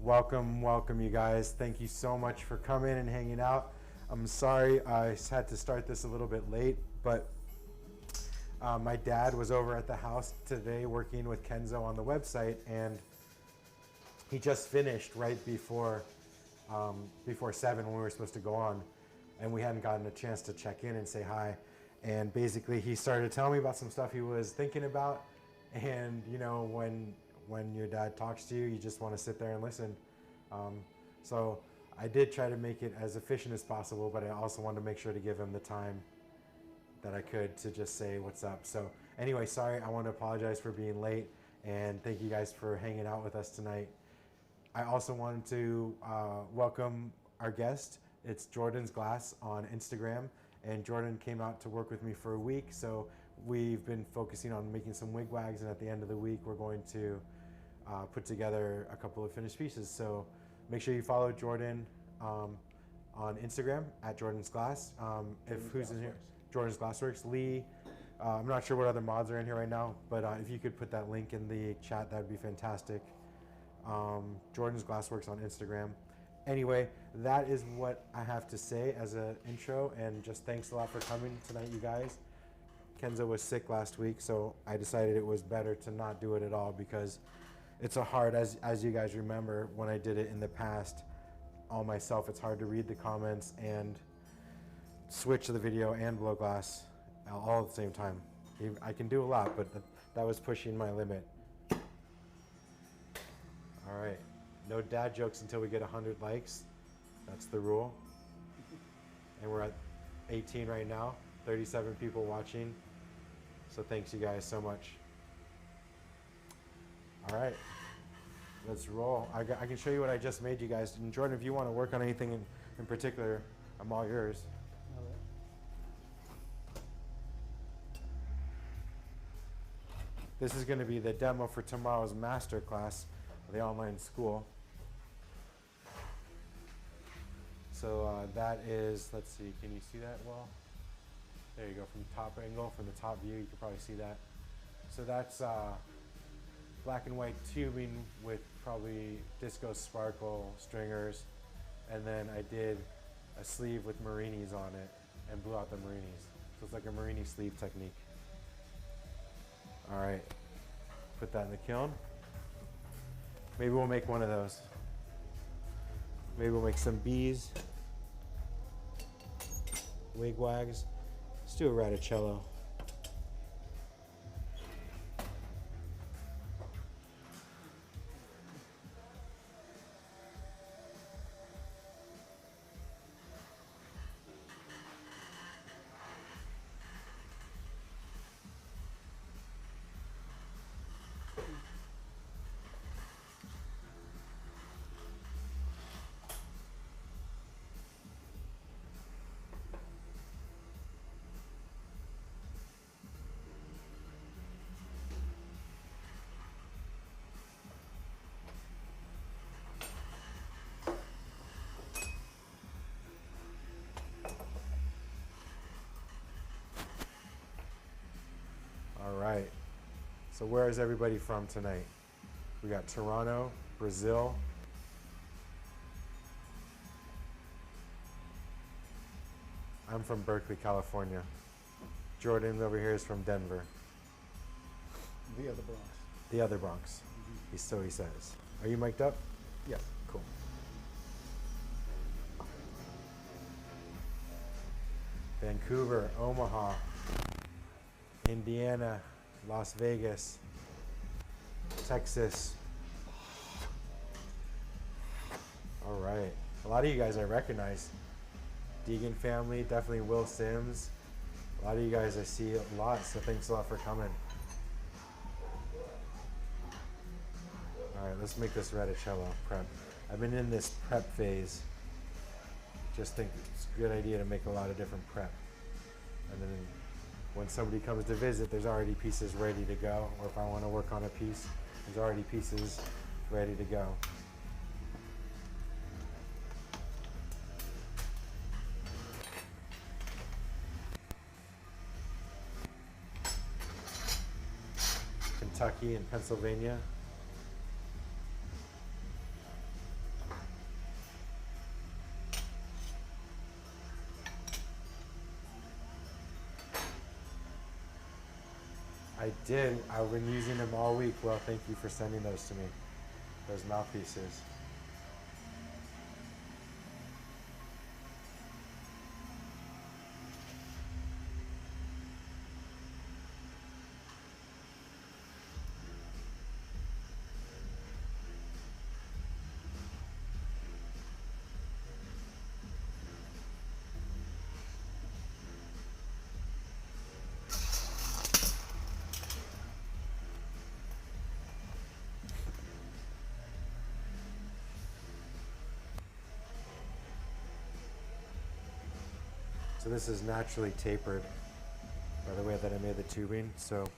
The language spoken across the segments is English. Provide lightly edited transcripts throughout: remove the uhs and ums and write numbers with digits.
Welcome you guys. Thank you so much for coming and hanging out. I'm sorry I had to start this a little bit late, but my dad was over at the house today working with Kenzo on the website, and he just finished right before 7 when we were supposed to go on, and we hadn't gotten a chance to check in and say hi. And basically he started telling me about some stuff he was thinking about, and you know, when your dad talks to you, you just want to sit there and listen. So I did try to make it as efficient as possible, but I also wanted to make sure to give him the time that I could to just say what's up. So anyway, sorry, I want to apologize for being late, and thank you guys for hanging out with us tonight. I also wanted to welcome our guest. It's Jordan's Glass on Instagram, and Jordan came out to work with me for a week, so we've been focusing on making some wigwags, and at the end of the week we're going to put together a couple of finished pieces. So make sure you follow Jordan on Instagram at Jordan's Glass. Who's in here? Jordan's Glassworks. Lee, I'm not sure what other mods are in here right now, but if you could put that link in the chat, that would be fantastic. Jordan's Glassworks on Instagram. Anyway, that is what I have to say as an intro, and just thanks a lot for coming tonight, you guys. Kenzo was sick last week, so I decided it was better to not do it at all, because it's a hard, as you guys remember, when I did it in the past all myself, it's hard to read the comments and switch the video and blow glass all at the same time. I can do a lot, but that was pushing my limit. All right, no dad jokes until we get 100 likes. That's the rule. And we're at 18 right now, 37 people watching. So thanks you guys so much. All right, let's roll. I can show you what I just made you guys. And Jordan, if you want to work on anything in particular, I'm all yours. All right. This is going to be the demo for tomorrow's master class of the online school. So that is, let's see, can you see that well? There you go, from top angle, from the top view, you can probably see that. So that's black and white tubing with probably disco sparkle stringers, and then I did a sleeve with marinis on it and blew out the marinis. So it's like a marini sleeve technique. All right, put that in the kiln. Maybe we'll make one of those. Maybe we'll make some bees, wigwags. Let's do a rattacello. All right, so where is everybody from tonight? We got Toronto, Brazil. I'm from Berkeley, California. Jordan over here is from Denver. The other Bronx. The other Bronx, so he says. Are you mic'd up? Yes. Cool. Vancouver, Omaha, Indiana, Las Vegas, Texas. All right, a lot of you guys I recognize. Deegan family, definitely Will Sims. A lot of you guys I see a lot, so thanks a lot for coming. All right, let's make this rattacello prep. I've been in this prep phase. Just think it's a good idea to make a lot of different prep. And then when somebody comes to visit, there's already pieces ready to go. Or if I want to work on a piece, there's already pieces ready to go. Kentucky and Pennsylvania. I did. I've been using them all week. Well, thank you for sending those to me. Those mouthpieces. So this is naturally tapered by the way that I made the tubing. So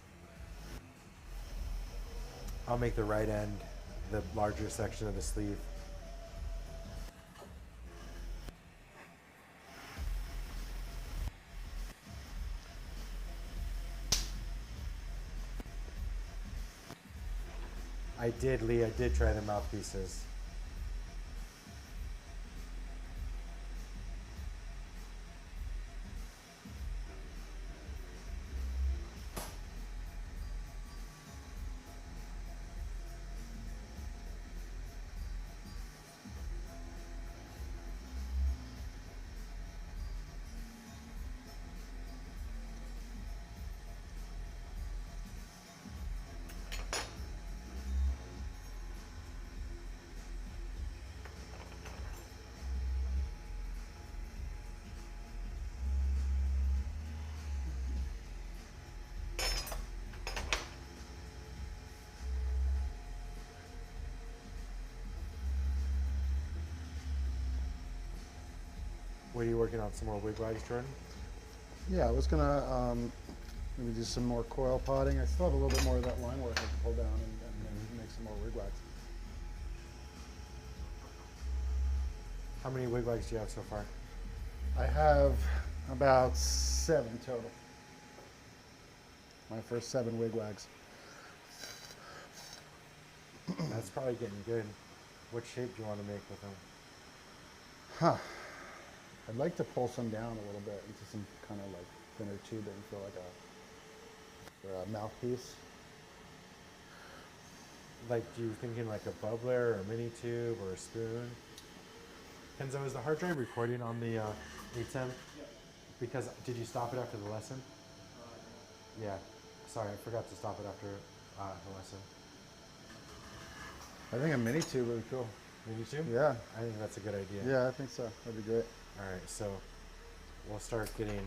I'll make the right end the larger section of the sleeve. I did, Lee, I did try the mouthpieces. What are you working on? Some more wig wags, Jordan? Yeah, I was gonna maybe do some more coil potting. I still have a little bit more of that line work I can pull down and maybe make some more wig wags. How many wig wags do you have so far? I have about 7 total. My first 7 wig wags. That's probably getting good. What shape do you want to make with them? Huh. I'd like to pull some down a little bit into some kind of like thinner tubing for like a mouthpiece. Like, do you thinking like a bubbler or a mini tube or a spoon? Kenzo, is the hard drive recording on the 810? Yeah. Because, did you stop it after the lesson? Yeah. Sorry, I forgot to stop it after the lesson. I think a mini tube would be cool. Mini tube? Yeah. I think that's a good idea. Yeah, I think so. That'd be great. All right, so we'll start getting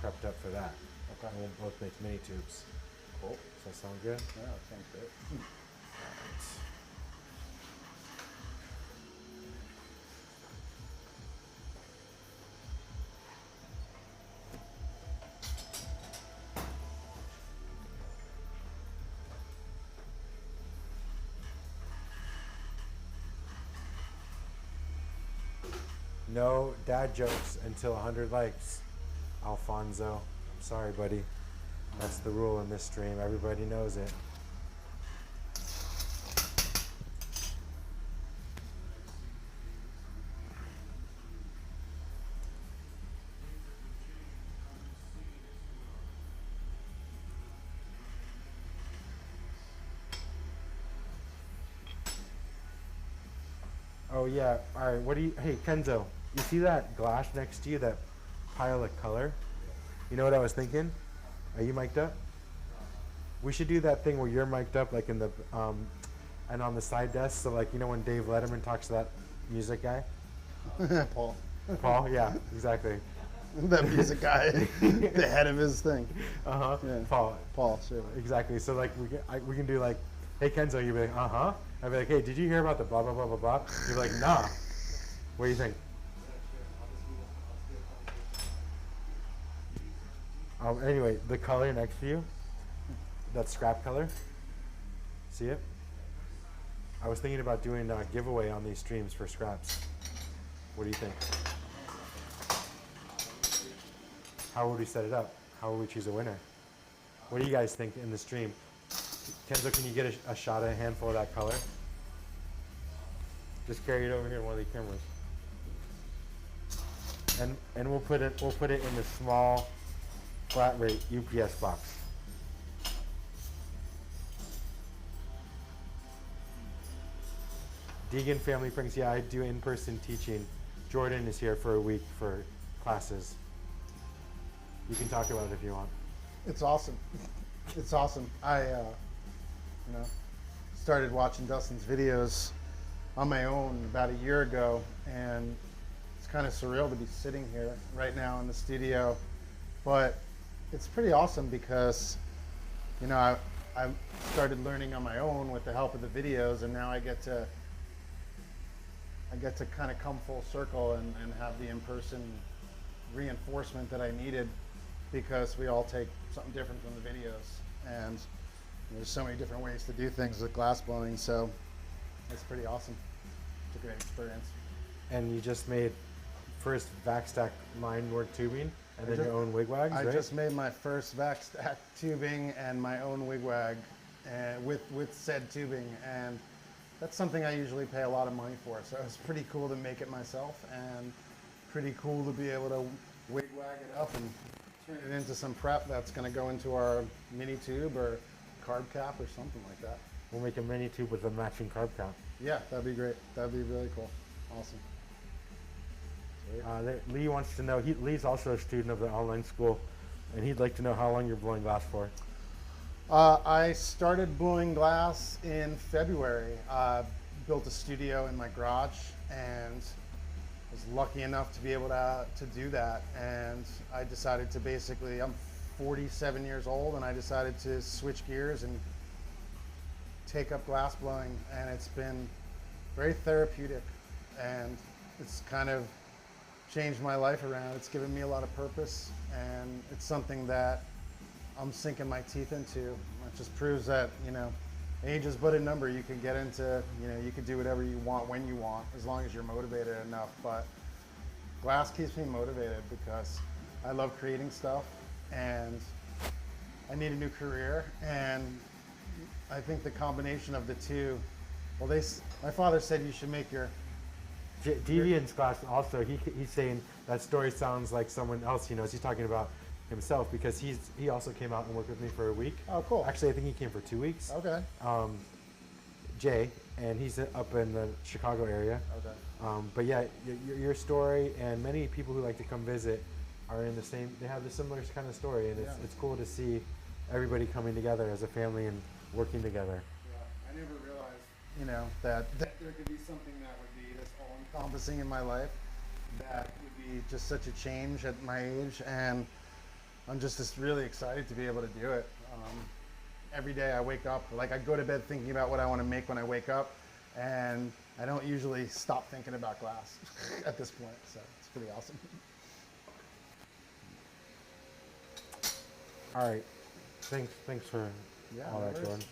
prepped up for that. Okay. And we'll both make mini tubes. Cool. Does that sound good? Yeah, that sounds great. All right. No dad jokes until 100 likes. Alfonso, I'm sorry, buddy. That's the rule in this stream. Everybody knows it. Oh yeah, all right, what do you, hey Kenzo, you see that glass next to you, that pile of color? You know what I was thinking? Are you mic'd up? We should do that thing where you're mic'd up, like in the, and on the side desk, so like, you know when Dave Letterman talks to that music guy? Paul. Paul, yeah, exactly. That music guy, the head of his thing. Uh-huh, Yeah. Paul, sure. exactly. So like, we can do like, hey Kenzo, you'd be like, uh-huh. I'd be like, hey, did you hear about the blah, blah, blah, blah, blah? You'd be like, nah. What do you think? Anyway, the color next to you, that scrap color, see it? I was thinking about doing a giveaway on these streams for scraps. What do you think? How would we set it up? How would we choose a winner? What do you guys think in the stream? Kenzo, can you get a shot of a handful of that color? Just carry it over here in one of the cameras. And we'll put it in the small flat rate UPS box. Deegan Family Pranks, yeah, I do in-person teaching. Jordan is here for a week for classes. You can talk about it if you want. It's awesome. It's awesome. I, started watching Dustin's videos on my own about a year ago, and it's kind of surreal to be sitting here right now in the studio. But it's pretty awesome because, I started learning on my own with the help of the videos, and now I get to kind of come full circle and have the in-person reinforcement that I needed, because we all take something different from the videos, and there's so many different ways to do things with glass blowing, so it's pretty awesome. It's a great experience. And you just made first vac stack line work tubing and then your own wigwags, right? I just made my first vac stack tubing and my own wigwag with said tubing, and that's something I usually pay a lot of money for, so it's pretty cool to make it myself, and pretty cool to be able to wigwag it up and turn it into some prep that's going to go into our mini tube or carb cap or something like that. We'll make a mini tube with a matching carb cap. Yeah, that'd be great. That'd be really cool. Awesome. Lee wants to know, Lee's also a student of the online school, and he'd like to know how long you're blowing glass for. I started blowing glass in February. Built a studio in my garage and was lucky enough to be able to do that. And I decided to basically, I'm 47 years old, and I decided to switch gears and take up glass blowing, and it's been very therapeutic, and it's kind of changed my life around. It's given me a lot of purpose, and it's something that I'm sinking my teeth into. It just proves that, age is but a number. You can get into, you can do whatever you want when you want, as long as you're motivated enough. But glass keeps me motivated because I love creating stuff, and I need a new career. And I think the combination of the two, well, my father said you should make your Deviant's class also, he's saying that story sounds like someone else he knows. He's talking about himself because he also came out and worked with me for a week. Oh, cool. Actually, I think he came for 2 weeks. Okay. Jay, and he's up in the Chicago area. Okay. But yeah, your story and many people who like to come visit are in the same, they have the similar kind of story, and it's cool to see everybody coming together as a family and working together. Yeah, I never realized, that there could be something that would be this all-encompassing in my life, that would be just such a change at my age, and I'm just really excited to be able to do it. Every day I wake up, I go to bed thinking about what I want to make when I wake up, and I don't usually stop thinking about glass at this point, so it's pretty awesome. All right, thanks for all that, no Jordan.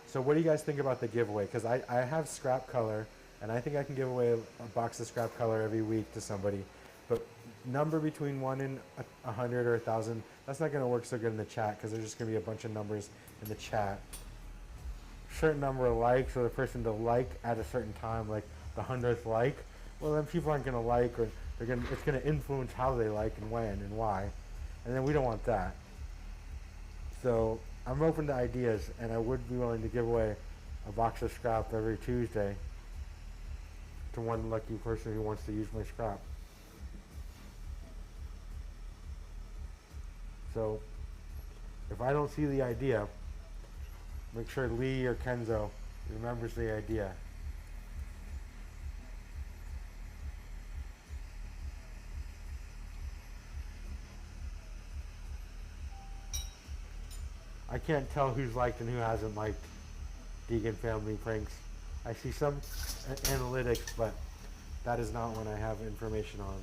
So what do you guys think about the giveaway? Because I have scrap color, and I think I can give away a box of scrap color every week to somebody. But number between 1 and 100 or 1,000, that's not going to work so good in the chat, because there's just going to be a bunch of numbers in the chat. Certain number of likes, or the person to like at a certain time, like the 100th like, well, then people aren't going to like, or it's going to influence how they like and when and why. And then we don't want that. So I'm open to ideas, and I would be willing to give away a box of scrap every Tuesday to one lucky person who wants to use my scrap. So if I don't see the idea, make sure Lee or Kenzo remembers the idea. I can't tell who's liked and who hasn't liked Deegan Family Pranks. I see some analytics, but that is not one I have information on.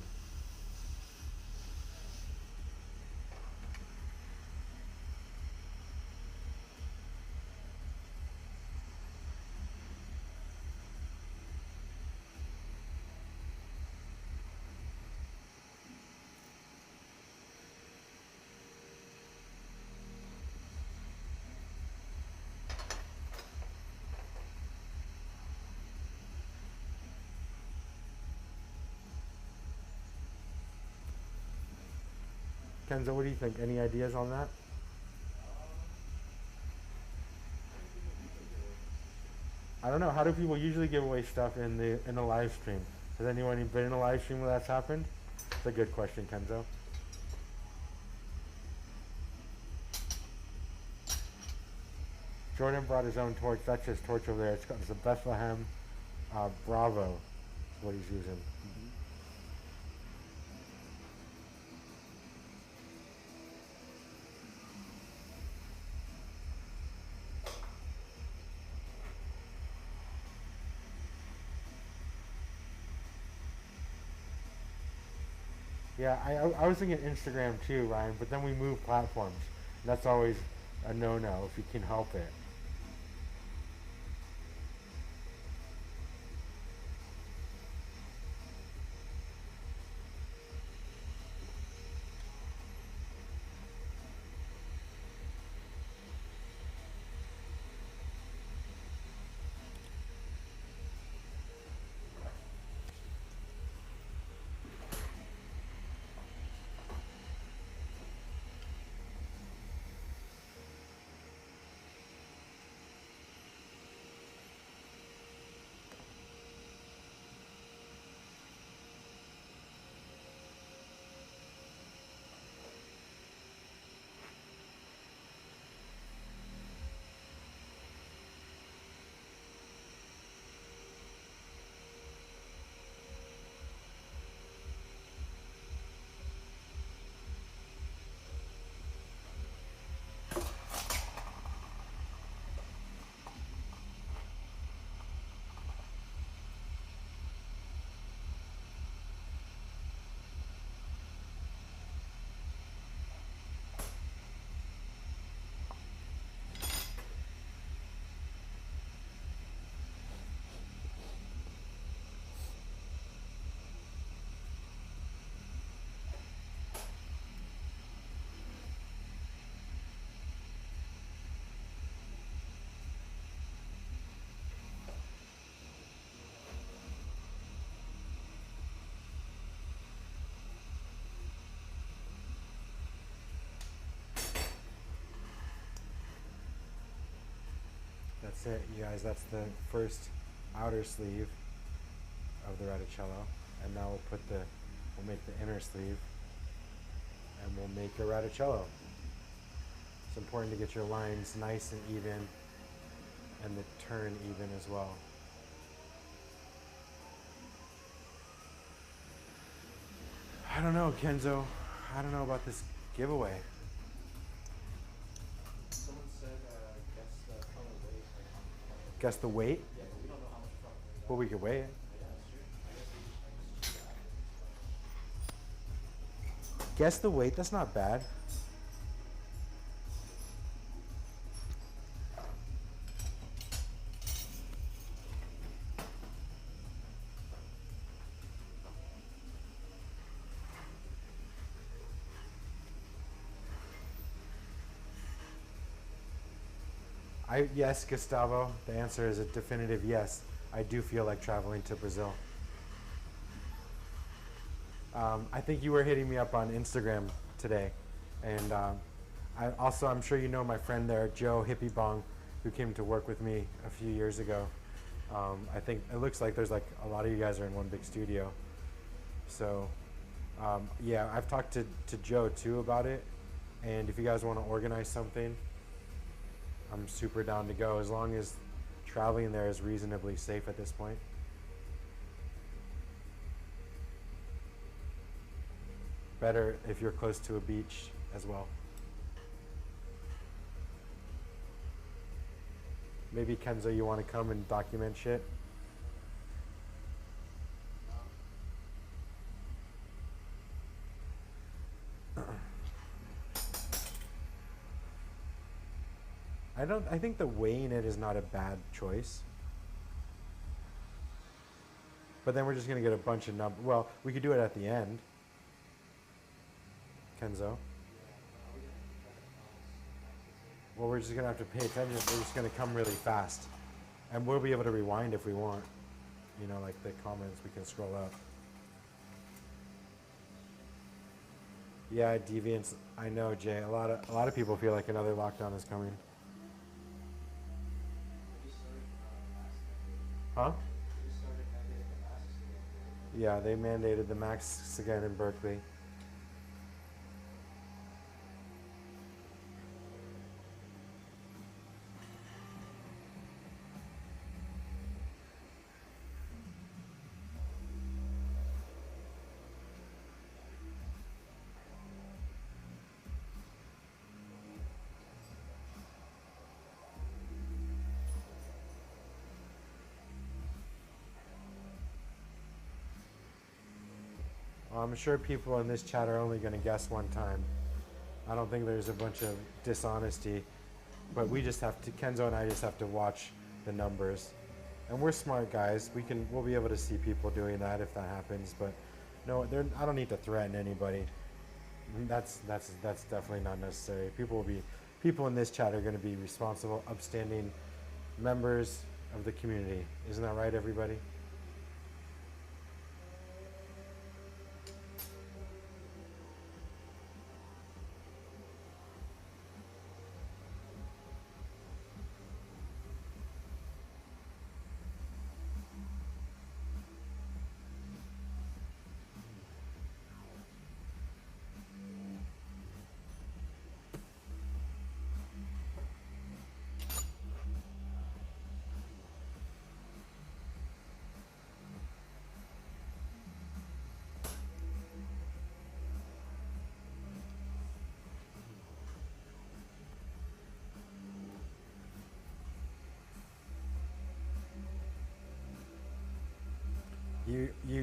Kenzo, what do you think? Any ideas on that? I don't know. How do people usually give away stuff in the live stream? Has anyone been in a live stream where that's happened? It's a good question, Kenzo. Jordan brought his own torch. That's his torch over there. It's a Bethlehem Bravo. Is what he's using. Yeah, I was thinking Instagram too, Ryan, but then we move platforms. That's always a no-no if you can help it. That's it, you guys. That's the first outer sleeve of the rattacello, and now we'll make the inner sleeve, and we'll make a rattacello. It's important to get your lines nice and even, and the turn even as well. I don't know, Kenzo. I don't know about this giveaway. Someone said, guess the color weight. Guess the weight? Yeah, but we don't know how much truck weight. Well, we could weigh it. Yeah, that's true. I guess Guess the weight, that's not bad. Yes, Gustavo, the answer is a definitive yes. I do feel like traveling to Brazil. I think you were hitting me up on Instagram today. And I'm sure you know my friend there, Joe Hippie Bong, who came to work with me a few years ago. I think it looks like there's like a lot of you guys are in one big studio. So yeah, I've talked to Joe too about it. And if you guys want to organize something, I'm super down to go, as long as traveling there is reasonably safe at this point. Better if you're close to a beach as well. Maybe Kenzo, you want to come and document shit? I think the weighing it is not a bad choice. But then we're just gonna get a bunch of numbers. Well, we could do it at the end. Kenzo. Well, we're just gonna have to pay attention. We're just gonna come really fast. And we'll be able to rewind if we want. You know, like the comments, we can scroll up. Yeah, deviants. I know, Jay. A lot of people feel like another lockdown is coming. They started masks. Huh? They started mandating the masks again. Yeah, they mandated the masks again in Berkeley. I'm sure people in this chat are only going to guess one time. I don't think there's a bunch of dishonesty, but we just have to. Kenzo and I just have to watch the numbers, and we're smart guys. We'll be able to see people doing that if that happens. But no, I don't need to threaten anybody. That's definitely not necessary. People in this chat are going to be responsible, upstanding members of the community. Isn't that right, everybody?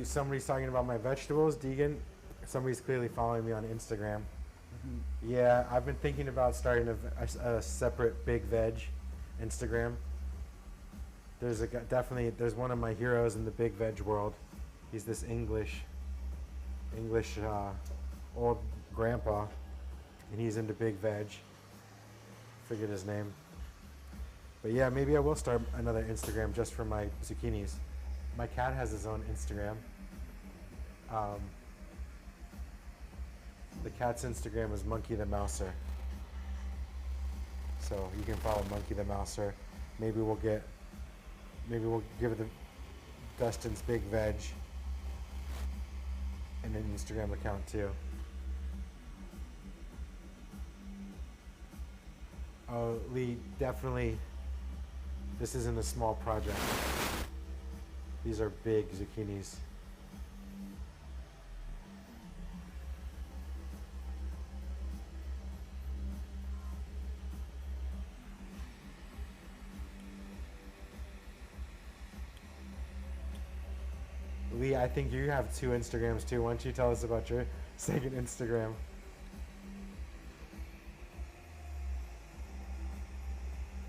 Somebody's talking about my vegetables, Deegan. Somebody's clearly following me on Instagram. Yeah, I've been thinking about starting a separate big veg Instagram. There's one of my heroes in the big veg world. He's this English old grandpa, and he's into big veg. Forget his name. But yeah, maybe I will start another Instagram just for my zucchinis. My cat has his own Instagram. The cat's Instagram is Monkey the Mouser. So you can follow Monkey the Mouser. Maybe we'll give the Dustin's Big Veg and an Instagram account too. Oh, Lee, definitely. This isn't a small project. These are big zucchinis. Lee, I think you have 2 Instagrams too. Why don't you tell us about your second Instagram?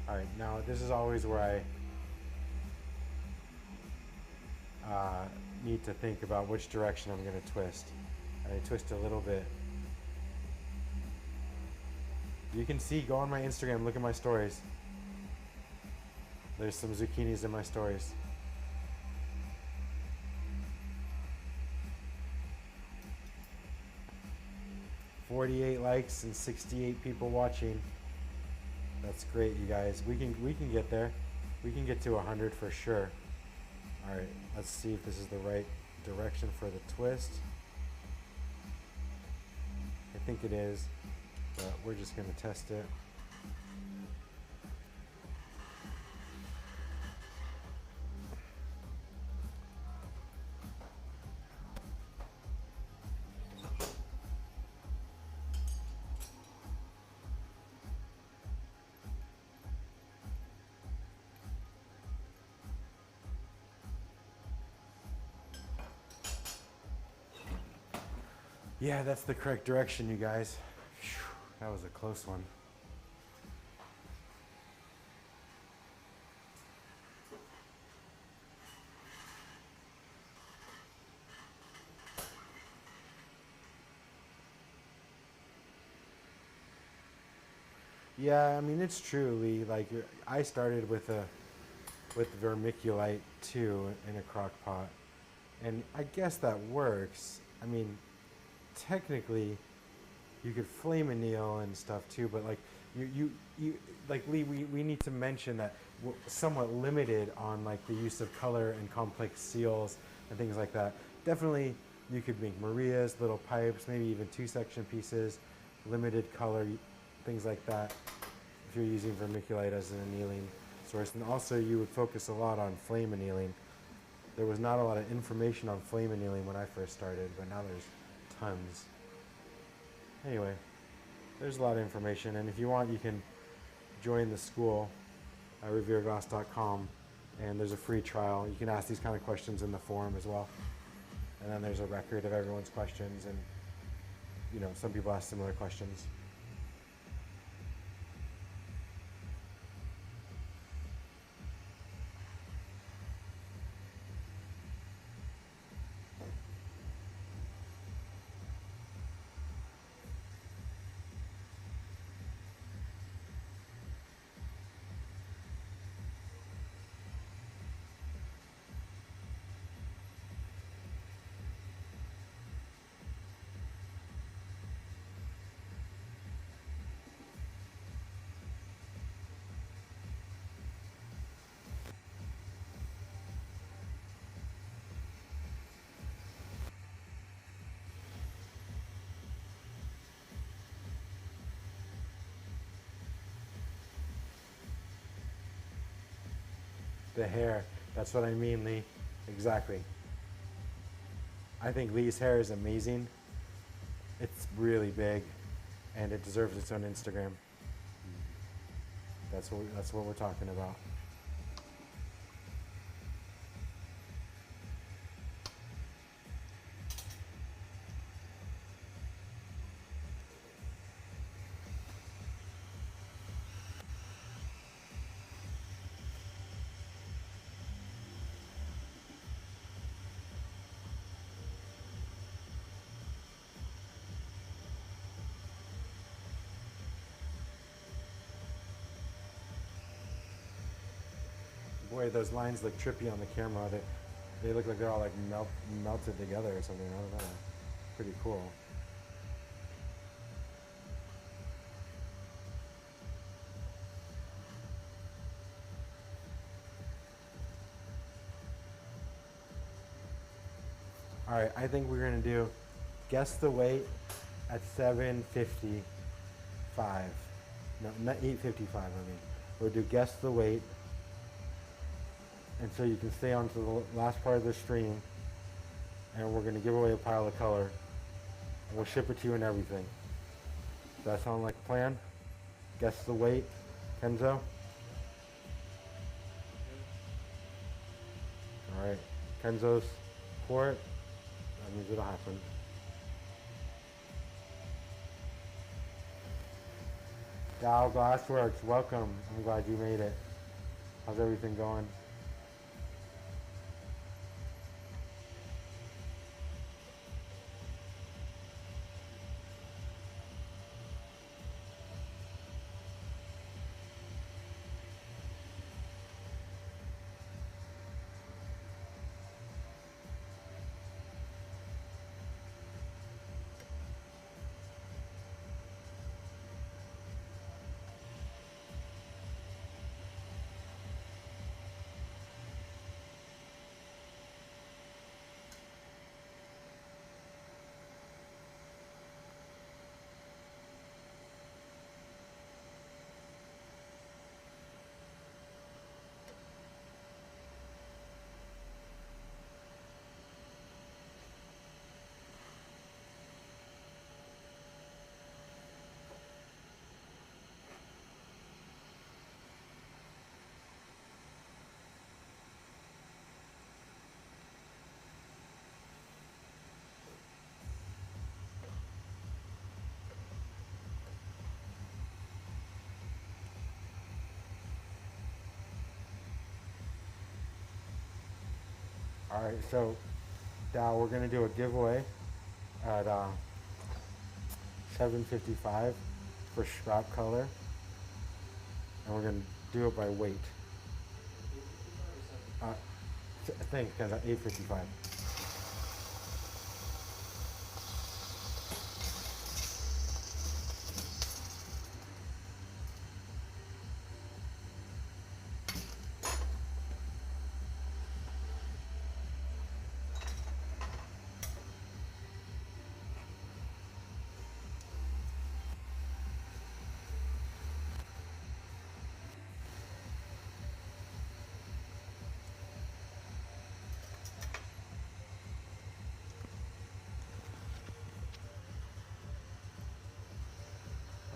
Alright, now this is always where I need to think about which direction I'm going to twist. I twist a little bit. You can see, go on my Instagram, look at my stories. There's some zucchinis in my stories. $48 likes and 68 people watching. That's great, you guys. We can get there. We can get to 100 for sure. All right, let's see if this is the right direction for the twist. I think it is, but we're just gonna test it. Yeah, that's the correct direction, you guys. Phew, that was a close one. Yeah, I mean, it's true, Lee. Like, I started with vermiculite too in a crock pot, and I guess that works. I mean, technically, you could flame anneal and stuff too, but like you like Lee, we need to mention that we're somewhat limited on like the use of color and complex seals and things like that. Definitely, you could make Marias, little pipes, maybe even 2-section pieces, limited color, things like that. If you're using vermiculite as an annealing source, and also you would focus a lot on flame annealing. There was not a lot of information on flame annealing when I first started, but now there's tons. Anyway, there's a lot of information, and if you want, you can join the school at revereglass.com, and there's a free trial. You can ask these kind of questions in the forum as well, and then there's a record of everyone's questions, and you know, some people ask similar questions. The hair, that's what I mean, Lee. Exactly. I think Lee's hair is amazing. It's really big, and it deserves its own Instagram. That's what we're talking about. Boy, those lines look trippy on the camera. They look like they're all like melted together or something. I don't know. Pretty cool. All right, I think we're gonna do guess the weight at 7:55. No, not 8:55. I mean, we'll do guess the weight. And so you can stay on to the last part of the stream, and we're going to give away a pile of color, and we'll ship it to you and everything. Does that sound like a plan? Guess the weight, Kenzo? All right, Kenzo's for it. That means it'll happen. Dow Glassworks, welcome. I'm glad you made it. How's everything going? All right, so Dow, we're gonna do a giveaway at 7:55 for scrap color, and we're gonna do it by weight. I think because at 8:55.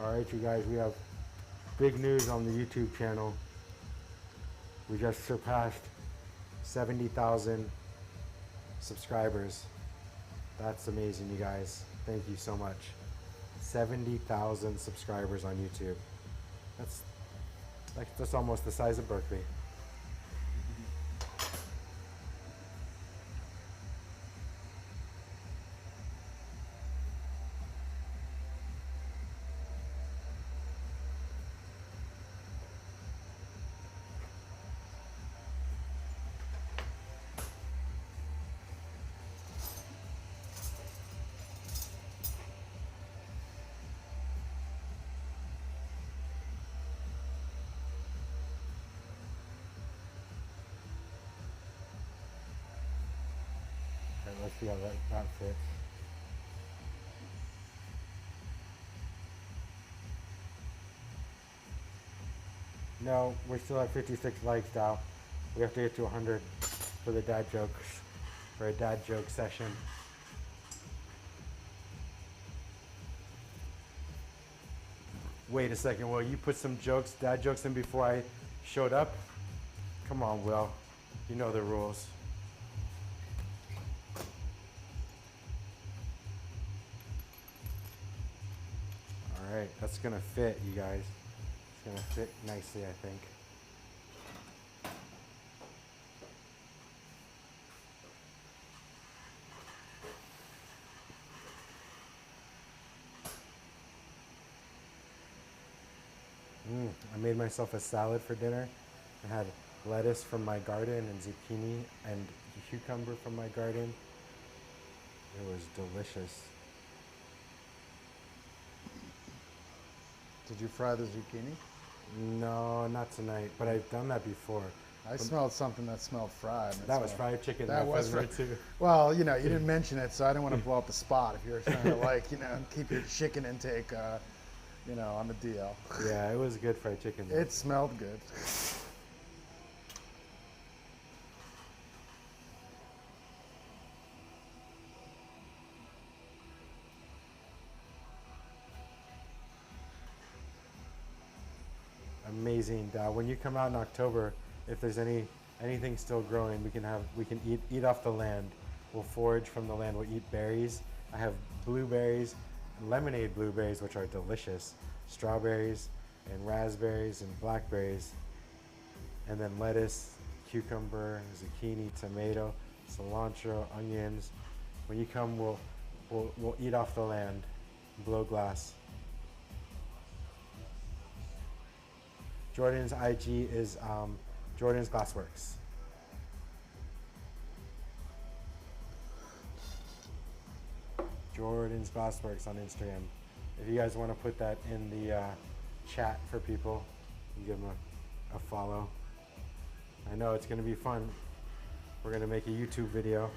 All right, you guys, we have big news on the YouTube channel. We just surpassed 70,000 subscribers. That's amazing, you guys. Thank you so much. 70,000 subscribers on YouTube. That's almost the size of Berkeley. Let's see how that fits. No, we're still at 56 likes now. We have to get to 100 for the dad jokes, for a dad joke session. Wait a second, Will, you put some jokes, dad jokes in before I showed up? Come on, Will. You know the rules. Alright, that's gonna fit, you guys. It's gonna fit nicely, I think. I made myself a salad for dinner. I had lettuce from my garden and zucchini and cucumber from my garden. It was delicious. Did you fry the zucchini? No, not tonight, but I've done that before. I smelled something that smelled fried. That was fried chicken. That was fried too. Well, you know, you didn't mention it, so I didn't want to blow up the spot if you were trying to, like, you know, keep your chicken intake, you know, on the DL. Yeah, it was good fried chicken. Though. It smelled good. Amazing. When you come out in October, if there's anything still growing, we can eat off the land. We'll forage from the land. We'll eat berries. I have blueberries, lemonade blueberries, which are delicious, strawberries and raspberries and blackberries, and then lettuce, cucumber, zucchini, tomato, cilantro, onions. When you come, we'll eat off the land, blow glass. Jordan's IG is Jordan's Glassworks. Jordan's Glassworks on Instagram. If you guys want to put that in the chat for people, you give them a follow. I know it's going to be fun. We're going to make a YouTube video.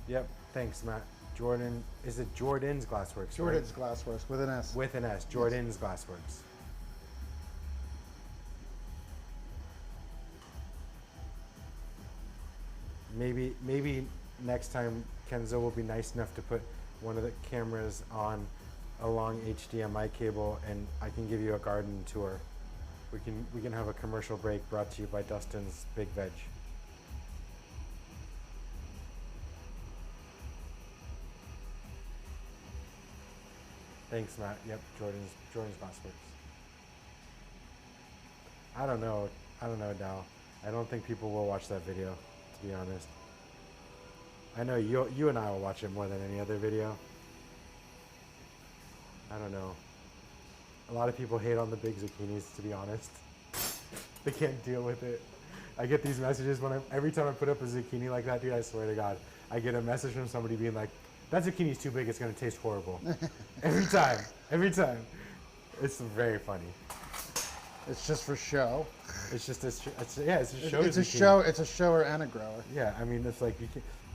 Yep, thanks, Matt. Jordan, is it Jordan's Glassworks? Jordan's Glassworks with an S. With an S, Jordan's Glassworks. Maybe next time Kenzo will be nice enough to put one of the cameras on a long HDMI cable, and I can give you a garden tour. We can have a commercial break brought to you by Dustin's Big Veg. Thanks, Matt. Yep, Jordan's Glassworks. I don't know, Dal. I don't think people will watch that video, to be honest. I know you and I will watch it more than any other video. I don't know. A lot of people hate on the big zucchinis, to be honest. They can't deal with it. I get these messages every time I put up a zucchini like that, dude, I swear to God. I get a message from somebody being like, that zucchini's too big, it's gonna taste horrible. Every time. It's very funny. It's just for show. It's just it's a show. It's a zucchini. show. It's a shower and a grower. Yeah, I mean, it's like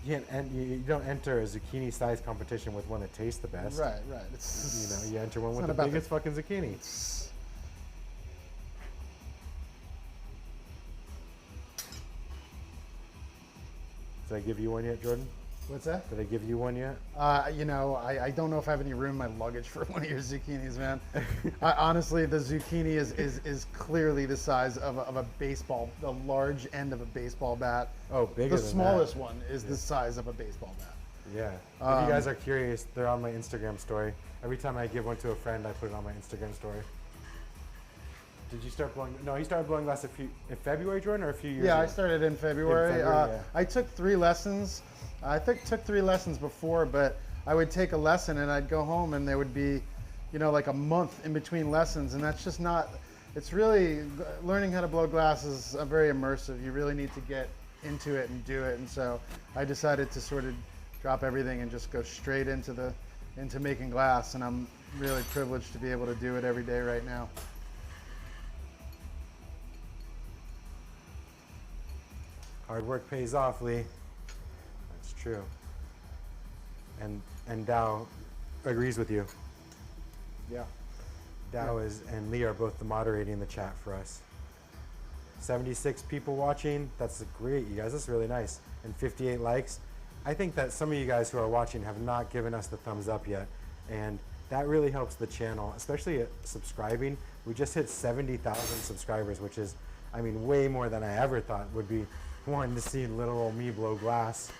you don't enter a zucchini size competition with one that tastes the best. Right. It's, You enter one it's with not the about biggest fucking zucchini. Did I give you one yet, Jordan? What's that? Did I give you one yet? I don't know if I have any room in my luggage for one of your zucchinis, man. Honestly, the zucchini is clearly the size of a baseball, the large end of a baseball bat. Oh, bigger The than smallest that. one is the size of a baseball bat. Yeah. If you guys are curious, they're on my Instagram story. Every time I give one to a friend, I put it on my Instagram story. Did you start blowing? No, he started blowing glass in February, Jordan, or a few years ago? Yeah, I started in February. Yeah. I took 3 lessons. I took 3 lessons before, but I would take a lesson and I'd go home and there would be, like a month in between lessons, and that's just not. It's really learning how to blow glass is very immersive. You really need to get into it and do it, and so I decided to sort of drop everything and just go straight into making glass, and I'm really privileged to be able to do it every day right now. Hard work pays off, Lee. That's true. And Dow agrees with you. Yeah. Dow and Lee are both the moderating the chat for us. 76 people watching. That's great, you guys. That's really nice. And 58 likes. I think that some of you guys who are watching have not given us the thumbs up yet, and that really helps the channel, especially subscribing. We just hit 70,000 subscribers, which is, way more than I ever thought would be wanting to see little old me blow glass.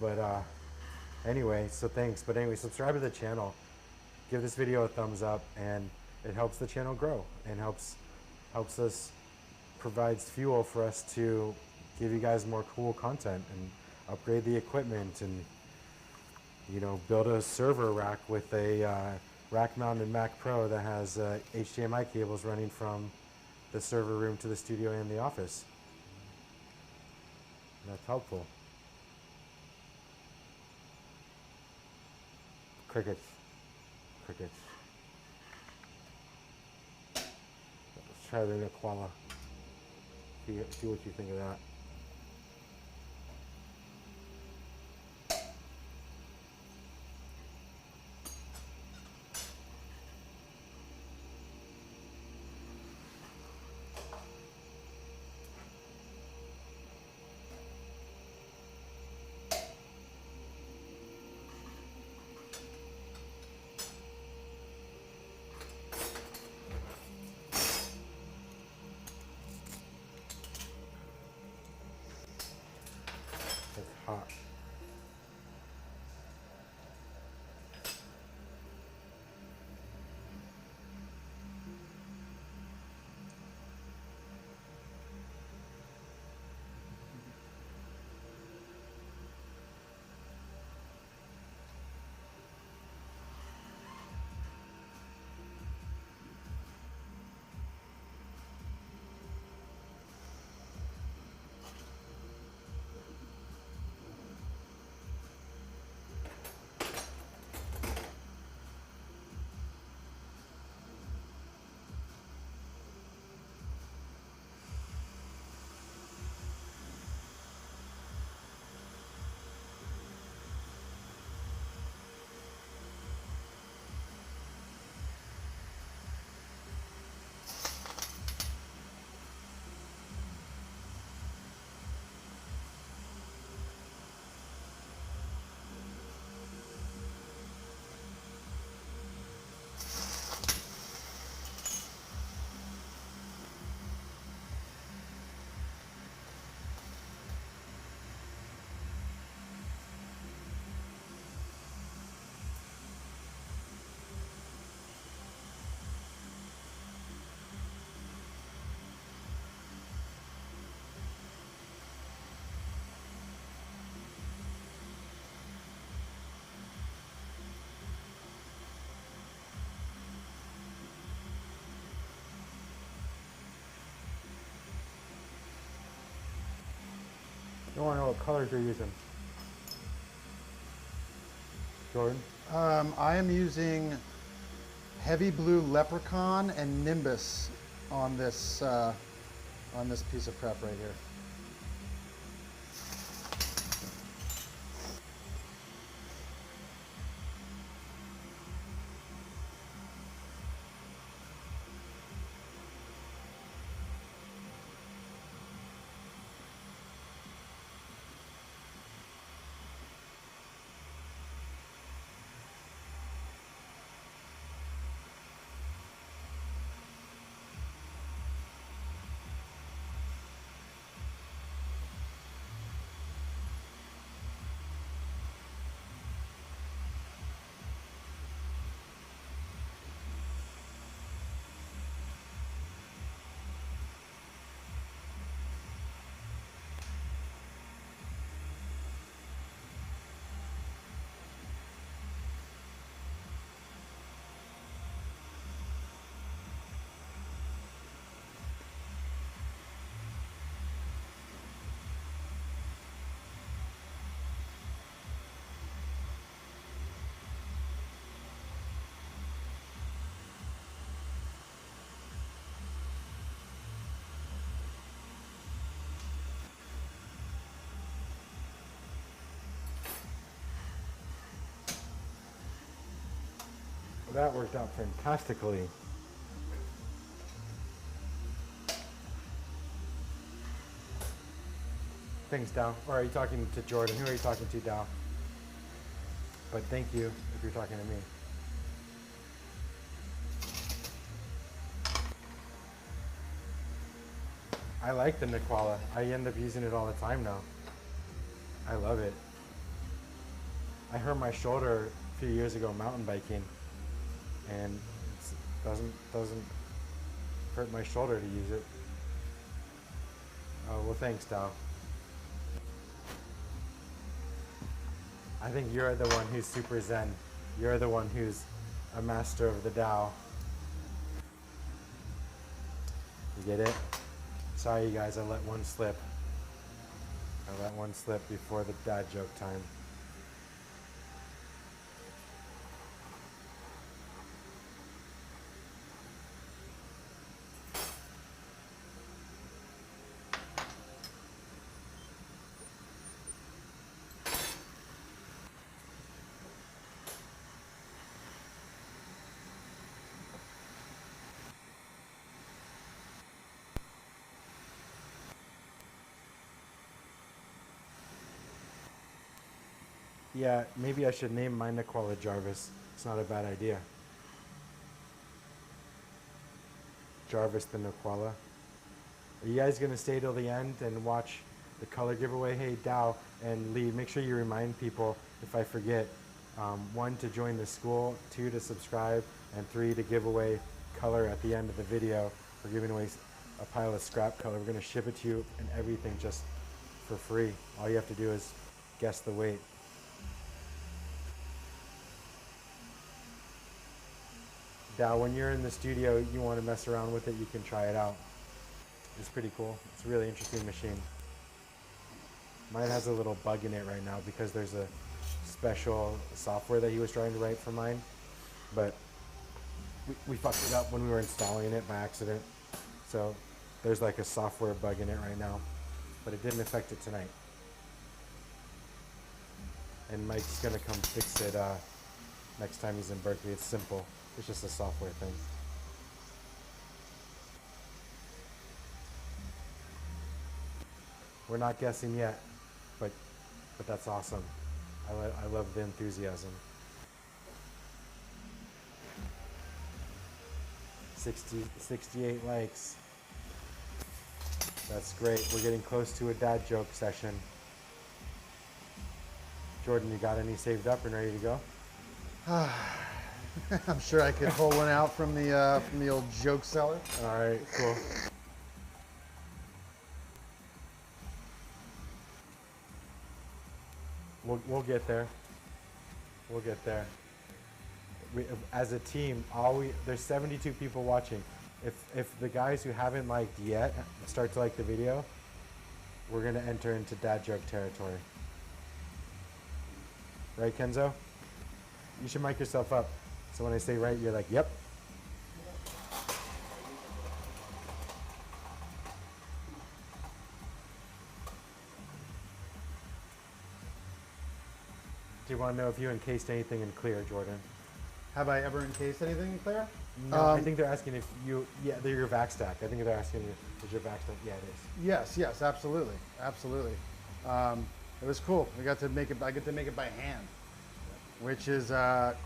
But anyway, so thanks. But anyway, subscribe to the channel, give this video a thumbs up, and it helps the channel grow and helps us, provides fuel for us to give you guys more cool content and upgrade the equipment and build a server rack with a rack mounted Mac Pro that has HDMI cables running from the server room to the studio and the office. That's helpful. Crickets. Let's try the koala. See what you think of that. It's hot. I want to know what colors you're using. Jordan? I am using heavy blue leprechaun and nimbus on this on this piece of prep right here. That worked out fantastically. Thanks, Dow. Or are you talking to Jordan? Who are you talking to, Dow? But thank you if you're talking to me. I like the Nicola. I end up using it all the time now. I love it. I hurt my shoulder a few years ago mountain biking, and it doesn't hurt my shoulder to use it. Oh, well, thanks, Dow. I think you're the one who's super zen. You're the one who's a master of the Dow. You get it? Sorry, you guys, I let one slip. I let one slip before the dad joke time. Yeah, maybe I should name my Nicola Jarvis. It's not a bad idea. Jarvis the Nicola. Are you guys gonna stay till the end and watch the color giveaway? Hey, Dow and Lee, make sure you remind people if I forget. 1, to join the school, 2, to subscribe, and 3, to give away color at the end of the video. We're giving away a pile of scrap color. We're gonna ship it to you and everything just for free. All you have to do is guess the weight. Dow, when you're in the studio, you want to mess around with it, you can try it out. It's pretty cool. It's a really interesting machine. Mine has a little bug in it right now because there's a special software that he was trying to write for mine. But we fucked it up when we were installing it by accident. So there's like a software bug in it right now. But it didn't affect it tonight. And Mike's going to come fix it next time he's in Berkeley. It's simple. It's just a software thing. We're not guessing yet, but that's awesome. I love the enthusiasm. 68 likes. That's great. We're getting close to a dad joke session. Jordan, you got any saved up and ready to go? I'm sure I could pull one out from the old joke cellar. All right, cool. We'll get there. We'll get there. As a team, there's 72 people watching. If the guys who haven't liked yet start to like the video, we're gonna enter into dad joke territory. Right, Kenzo? You should mic yourself up. So when I say right, you're like, yep. They want to know if you encased anything in clear, Jordan. Have I ever encased anything in clear? No, I think they're asking if you, they're your vac stack. I think they're asking is your vac stack. Yeah, it is. Yes, absolutely, absolutely. It was cool. I get to make it by hand, which is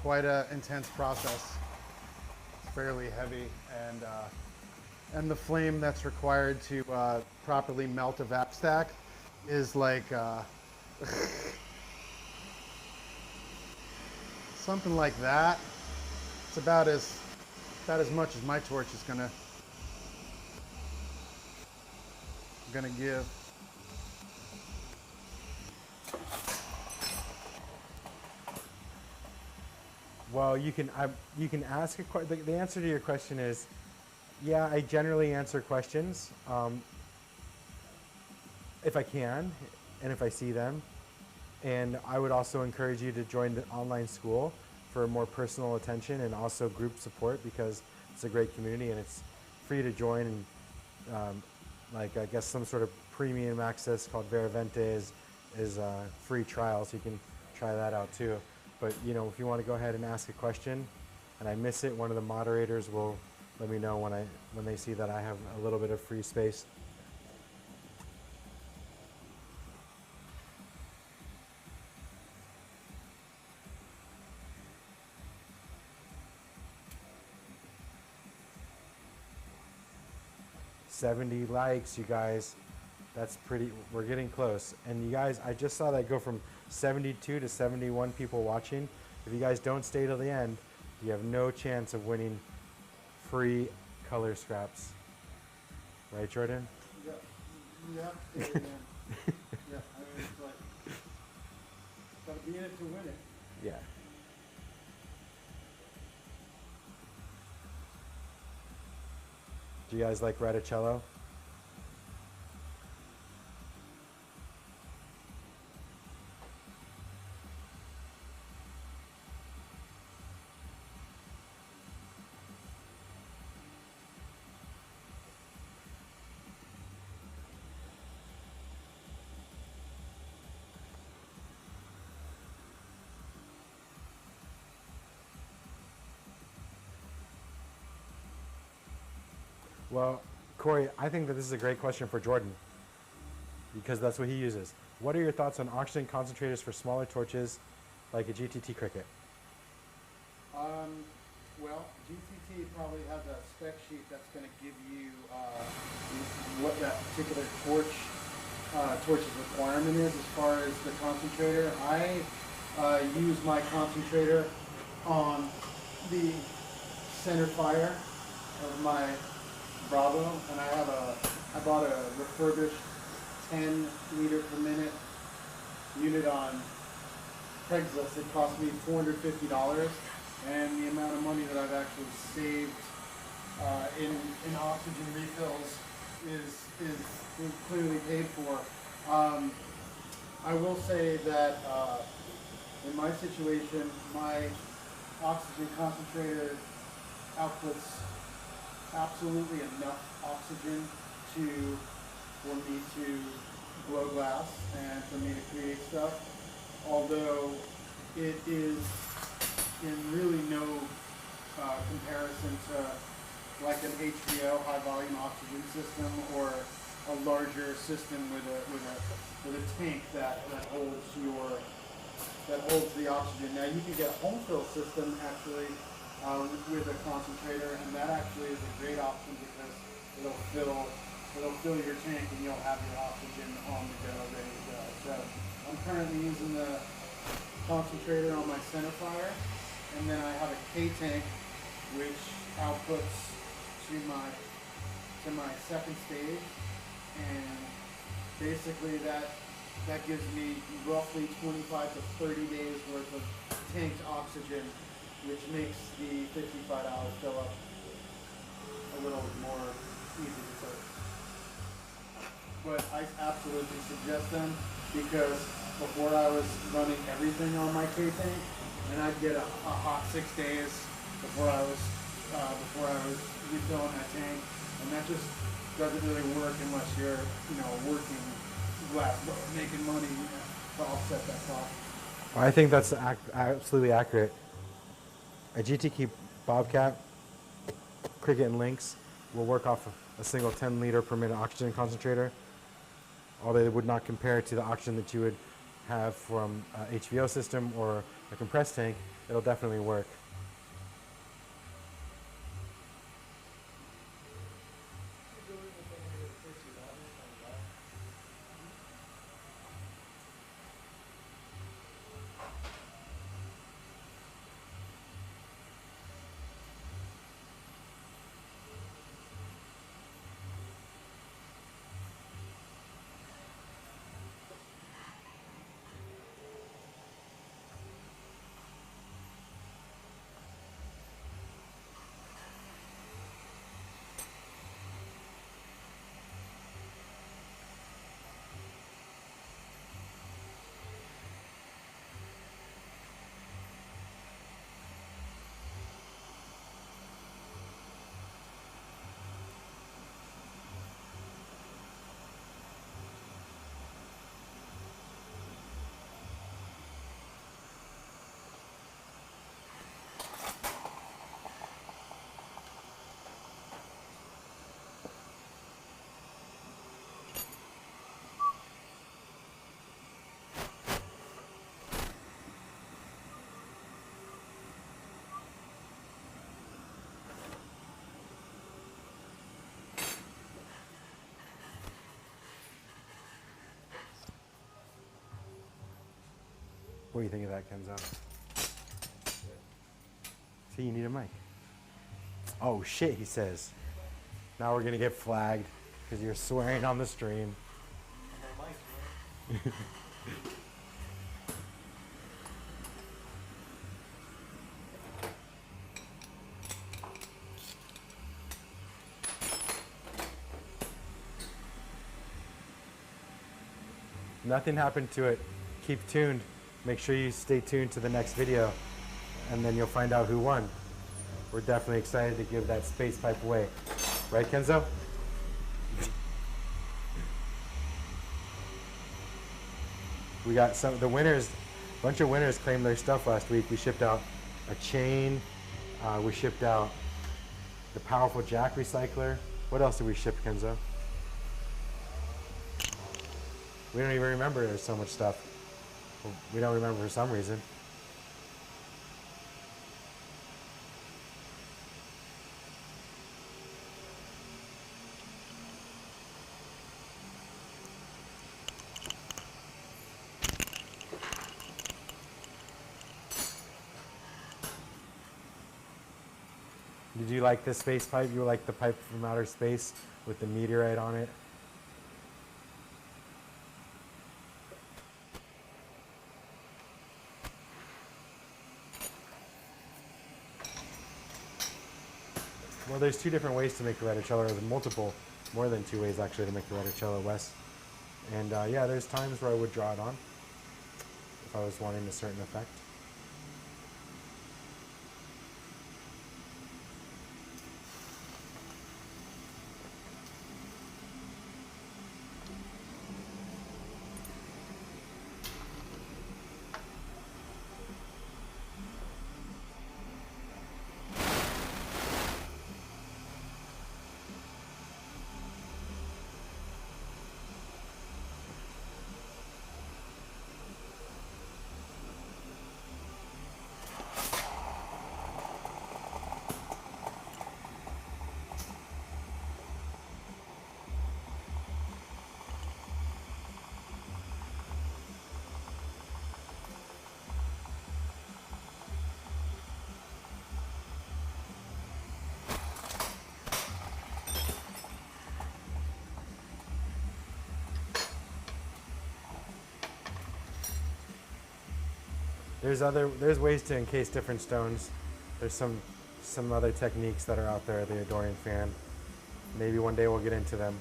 quite an intense process. It's fairly heavy, and the flame that's required to properly melt a vac stack is like something like that. It's about as much as my torch is gonna give. Well, you can ask a question. The answer to your question is, yeah, I generally answer questions if I can and if I see them. And I would also encourage you to join the online school for more personal attention and also group support, because it's a great community and it's free to join. And like, I guess some sort of premium access called Veravente is a free trial, so you can try that out too. But you know, if you want to go ahead and ask a question and I miss it, one of the moderators will let me know when they see that I have a little bit of free space. $70 likes, you guys. That's pretty, we're getting close. And you guys, I just saw that go from 72 to 71 people watching. If you guys don't stay till the end, you have no chance of winning free color scraps. Right, Jordan? Yeah. Yeah. Yeah. I mean, it's like, gotta be in it to win it. Yeah. Do you guys like rattacello? Well, Corey, I think that this is a great question for Jordan, because that's what he uses. What are your thoughts on oxygen concentrators for smaller torches like a GTT Cricket? Well, GTT probably has a spec sheet that's going to give you what that particular torch's requirement is as far as the concentrator. I use my concentrator on the center fire of my Bravo, and I bought a refurbished 10 liter per minute unit on Craigslist. It cost me $450, and the amount of money that I've actually saved in oxygen refills is clearly paid for. I will say that in my situation, my oxygen concentrator outputs absolutely enough oxygen for me to blow glass and for me to create stuff, although it is in really no comparison to like an HBO high volume oxygen system or a larger system with a tank that holds the oxygen. Now you can get a home fill system actually with a concentrator, and that actually is a great option because it'll fill your tank and you'll have your oxygen on the go, ready to go. So I'm currently using the concentrator on my center fire, and then I have a K tank which outputs to my second stage, and basically that gives me roughly 25 to 30 days worth of tanked oxygen, which makes the $55 fill up a little more easy to take. But I absolutely suggest them, because before I was running everything on my K tank, and I'd get a hot 6 days before I was refilling that tank, and that just doesn't really work unless you're working glass, making money to offset that cost. I think that's absolutely accurate. A GT Bobcat, Cricket and Lynx will work off a single 10 liter per minute oxygen concentrator, although it would not compare to the oxygen that you would have from a HVO system or a compressed tank. It'll definitely work. What do you think of that, Kenzo? See, you need a mic. Oh shit, he says. Now we're gonna get flagged because you're swearing on the stream. Nothing happened to it. Keep tuned. Make sure you stay tuned to the next video, and then you'll find out who won. We're definitely excited to give that space pipe away. Right, Kenzo? We got some, the winners, a bunch of winners claimed their stuff last week. We shipped out a chain. We shipped out the powerful jack recycler. What else did we ship, Kenzo? We don't even remember, there's so much stuff. We don't remember for some reason. Did you like this space pipe? You like the pipe from outer space with the meteorite on it? Well, there's two different ways to make a rattacello, or multiple, more than two ways actually to make a rattacello, Wes. And yeah, there's times where I would draw it on if I was wanting a certain effect. There's ways to encase different stones. There's some other techniques that are out there, the Adorian fan. Maybe one day we'll get into them.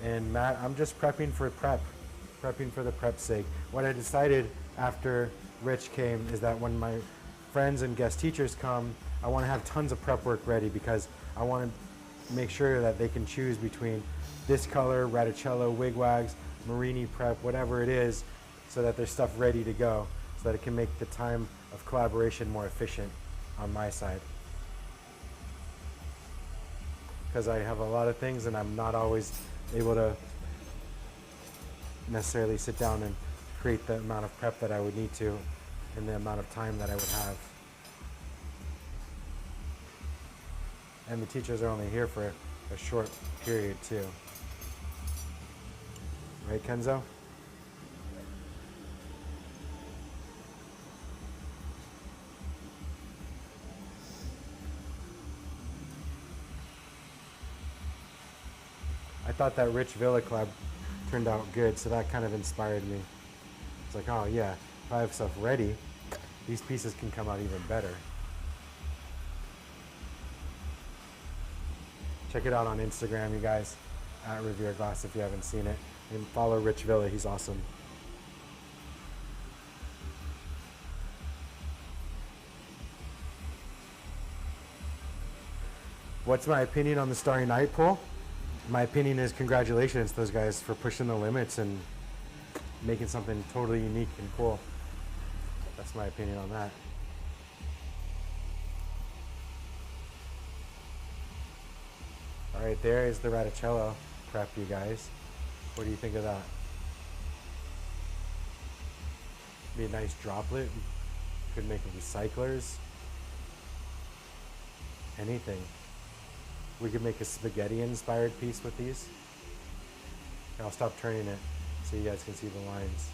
And Matt, I'm just prepping for the prep's sake. What I decided after Rich came is that when my friends and guest teachers come, I want to have tons of prep work ready because I want to make sure that they can choose between this color, rattacello, wigwags, marini prep, whatever it is, so that there's stuff ready to go, so that it can make the time of collaboration more efficient on my side. Because I have a lot of things and I'm not always able to necessarily sit down and create the amount of prep that I would need to and the amount of time that I would have. And the teachers are only here for a short period too. Right, Kenzo? I thought that Rich Villa Club turned out good, so that kind of inspired me. It's like, oh yeah, if I have stuff ready, these pieces can come out even better. Check it out on Instagram, you guys, at Revere Glass if you haven't seen it. And follow Rich Villa, he's awesome. What's my opinion on the Starry Night pool? My opinion is congratulations to those guys for pushing the limits and making something totally unique and cool. That's my opinion on that. All right, there is the rattacello prep, you guys. What do you think of that? Be a nice droplet. Could make recyclers. Anything. We could make a spaghetti-inspired piece with these. And I'll stop turning it so you guys can see the lines.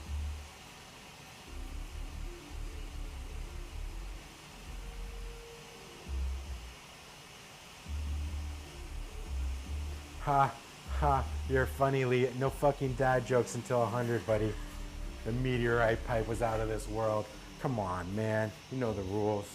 Ha, ha, you're funny, Lee. No fucking dad jokes until 100, buddy. The meteorite pipe was out of this world. Come on, man. You know the rules.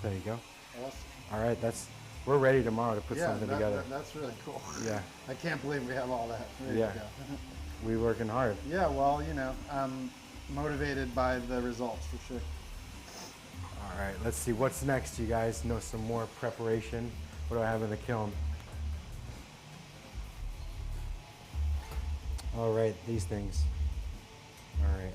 There you go. Awesome. All right, we're ready tomorrow to put something together. That's really cool. Yeah. I can't believe we have all that ready Yeah. to go. We working hard. Yeah, well, you know, I'm motivated by the results for sure. All right, let's see what's next, you guys. Know some more preparation. What do I have in the kiln? All right, these things. All right.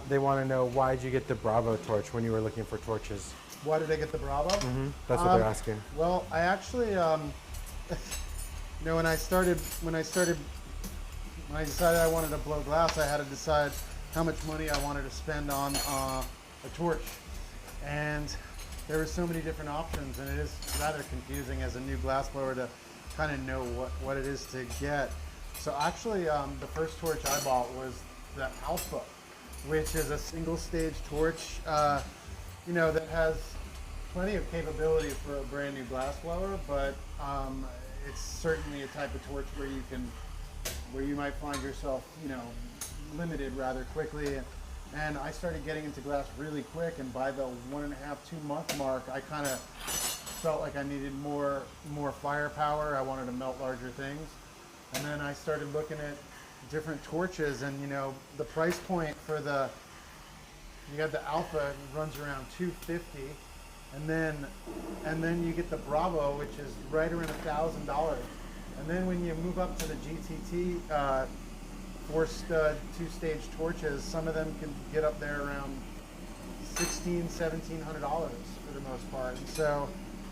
They want to know, why did you get the Bravo torch when you were looking for torches? Why did I get the Bravo? Mm-hmm. That's what they're asking. Well, I actually, you know, when I decided I wanted to blow glass, I had to decide how much money I wanted to spend on a torch. And there were so many different options, and it is rather confusing as a new glass blower to kind of know what it is to get. So actually, the first torch I bought was the Alpha, which is a single stage torch, you know, that has plenty of capability for a brand new glass blower, but it's certainly a type of torch where you might find yourself, you know, limited rather quickly. And I started getting into glass really quick, and by the 1.5–2 month mark, I kind of felt like I needed more firepower. I wanted to melt larger things. And then I started looking at different torches, and you know, the price point for you got the Alpha runs around $250, and then you get the Bravo, which is right around $1,000. And then when you move up to the GTT 4-stud 2-stage torches, some of them can get up there around $1,600–$1,700 for the most part. And so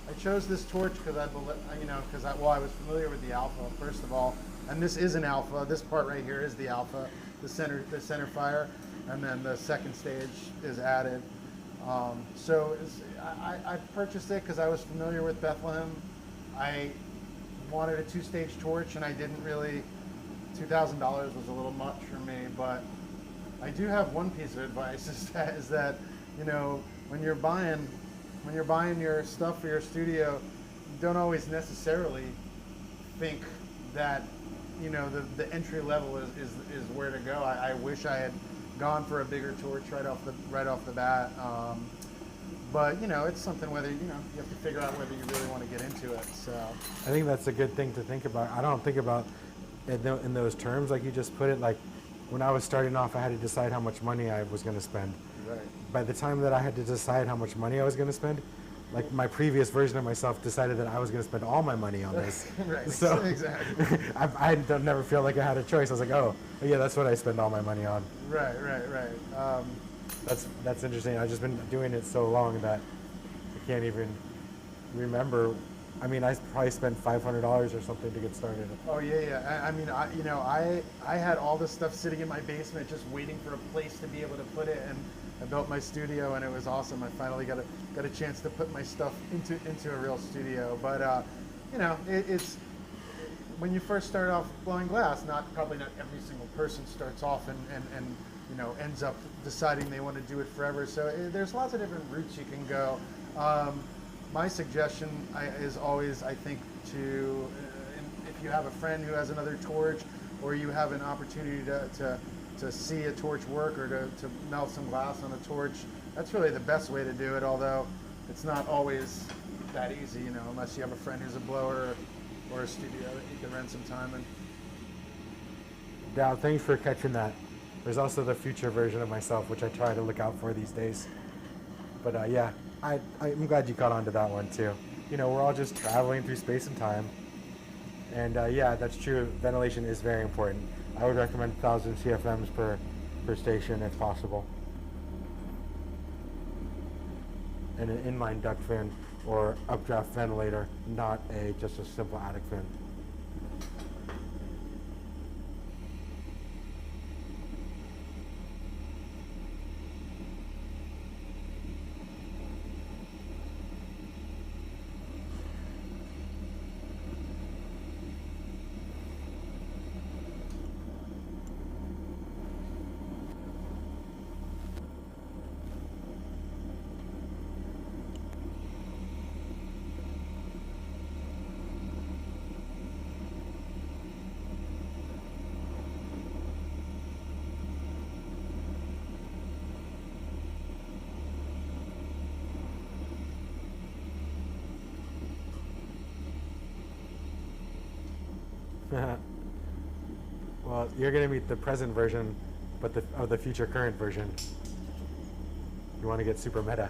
I chose this torch because I was familiar with the Alpha first of all. And this is an Alpha. This part right here is the Alpha, the center fire, and then the second stage is added. I purchased it because I was familiar with Bethlehem. I wanted a two-stage torch, and I didn't really. $2,000 was a little much for me, but I do have one piece of advice: is that you know when you're buying your stuff for your studio, you don't always necessarily think that the entry level is where to go. I wish I had gone for a bigger torch right off the bat. But it's something whether you have to figure out whether you really want to get into it. So I think that's a good thing to think about. I don't think about it in those terms like you just put it. Like when I was starting off, I had to decide how much money I was going to spend. right. By the time that I had to decide how much money I was going to spend, like my previous version of myself decided that I was going to spend all my money on this. Right. So Exactly. I don't never feel like I had a choice. I was like, oh yeah, that's what I spend all my money on. Right. That's interesting. I've just been doing it so long that I can't even remember. I mean, I probably spent $500 or something to get started. Oh yeah. I mean, I had all this stuff sitting in my basement, just waiting for a place to be able to put it, and I built my studio, and it was awesome. I finally got a chance to put my stuff into a real studio. But it's when you first start off blowing glass, probably not every single person starts off and ends up deciding they want to do it forever. So there's lots of different routes you can go. My suggestion is always, I think, if you have a friend who has another torch, or you have an opportunity to see a torch work, or to melt some glass on a torch, that's really the best way to do it, although it's not always that easy, unless you have a friend who's a blower or a studio that you can rent some time in. Dow, thanks for catching that. There's also the future version of myself, which I try to look out for these days. But yeah, I'm glad you caught on to that one too. We're all just traveling through space and time. And yeah, that's true. Ventilation is very important. I would recommend 1,000 CFMs per station if possible. And an inline duct fan or updraft ventilator, not just a simple attic fan. Well, you're going to meet the present version, but of the future current version. You want to get super meta.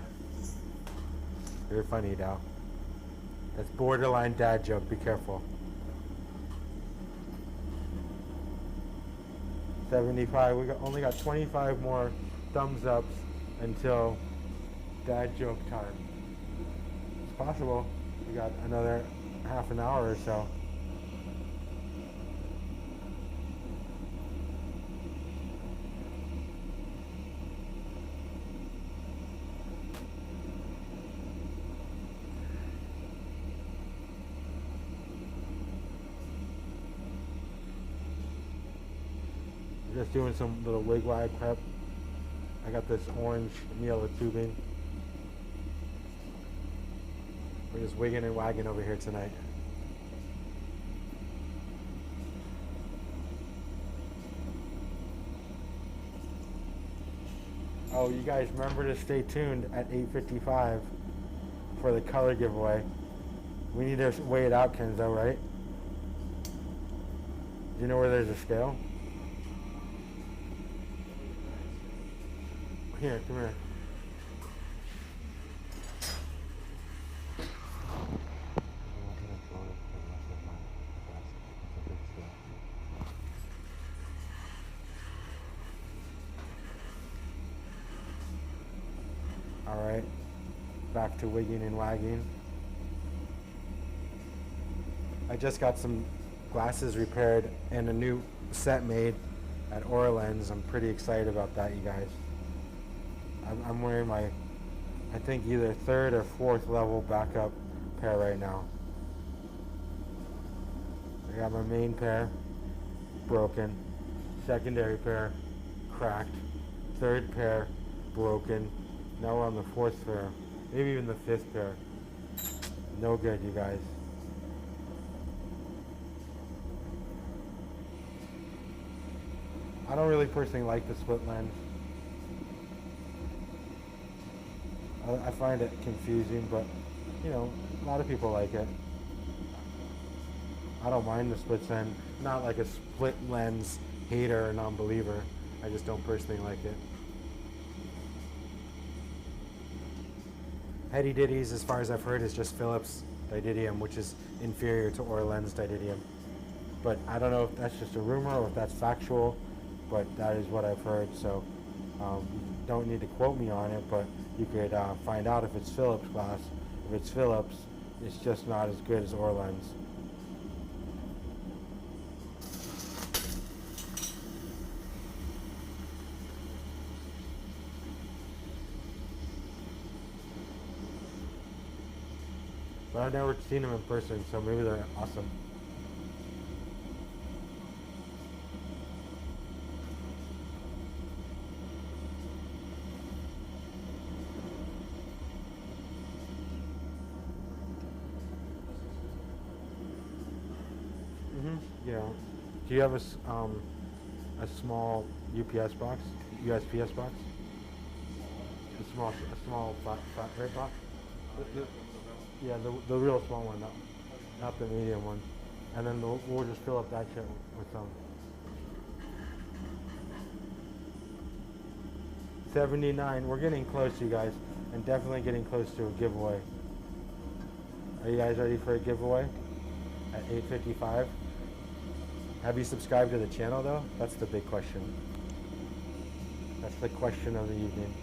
You're funny, Dow. That's borderline dad joke. Be careful. 75. We only got 25 more thumbs ups until dad joke time. It's possible. We got another half an hour or so. Just doing some little wig wag prep. I got this orange Miele tubing. We're just wigging and wagging over here tonight. Oh, you guys remember to stay tuned at 8:55 for the color giveaway. We need to weigh it out, Kenzo, right? Do you know where there's a scale? Here, come here. All right, back to wigging and wagging. I just got some glasses repaired and a new set made at Orlens. I'm pretty excited about that, you guys. I'm wearing my I think either third or fourth level backup pair right now. I got my main pair broken, secondary pair cracked, third pair broken. Now we're on the fourth pair, maybe even the fifth pair. No good, you guys. I don't really personally like the split lens. I find it confusing, but you know, a lot of people like it. I don't mind the split lens. Not like a split lens hater or non-believer. I just don't personally like it. Heady Ditties, as far as I've heard, is just Philips didymium, which is inferior to Orlens didymium. But I don't know if that's just a rumor or if that's factual, but that is what I've heard. So don't need to quote me on it, but you could find out if it's Philips glass. If it's Philips, it's just not as good as Orlens. But I've never seen them in person, so maybe they're awesome. Yeah. Do you have a small UPS box, USPS box? A small flat rate box? Yeah, the real small one, not the medium one. And then we'll just fill up that shit with some. 79. We're getting close, you guys, and definitely getting close to a giveaway. Are you guys ready for a giveaway at 8:55? Have you subscribed to the channel though? That's the big question. That's the question of the evening.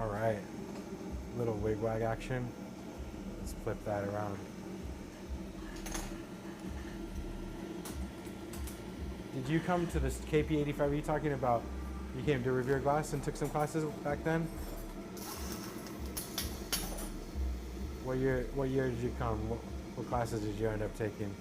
All right, little wigwag action. Let's flip that around. Did you come to this KP85? Are you talking about, you came to Revere Glass and took some classes back then? What year did you come? What classes did you end up taking?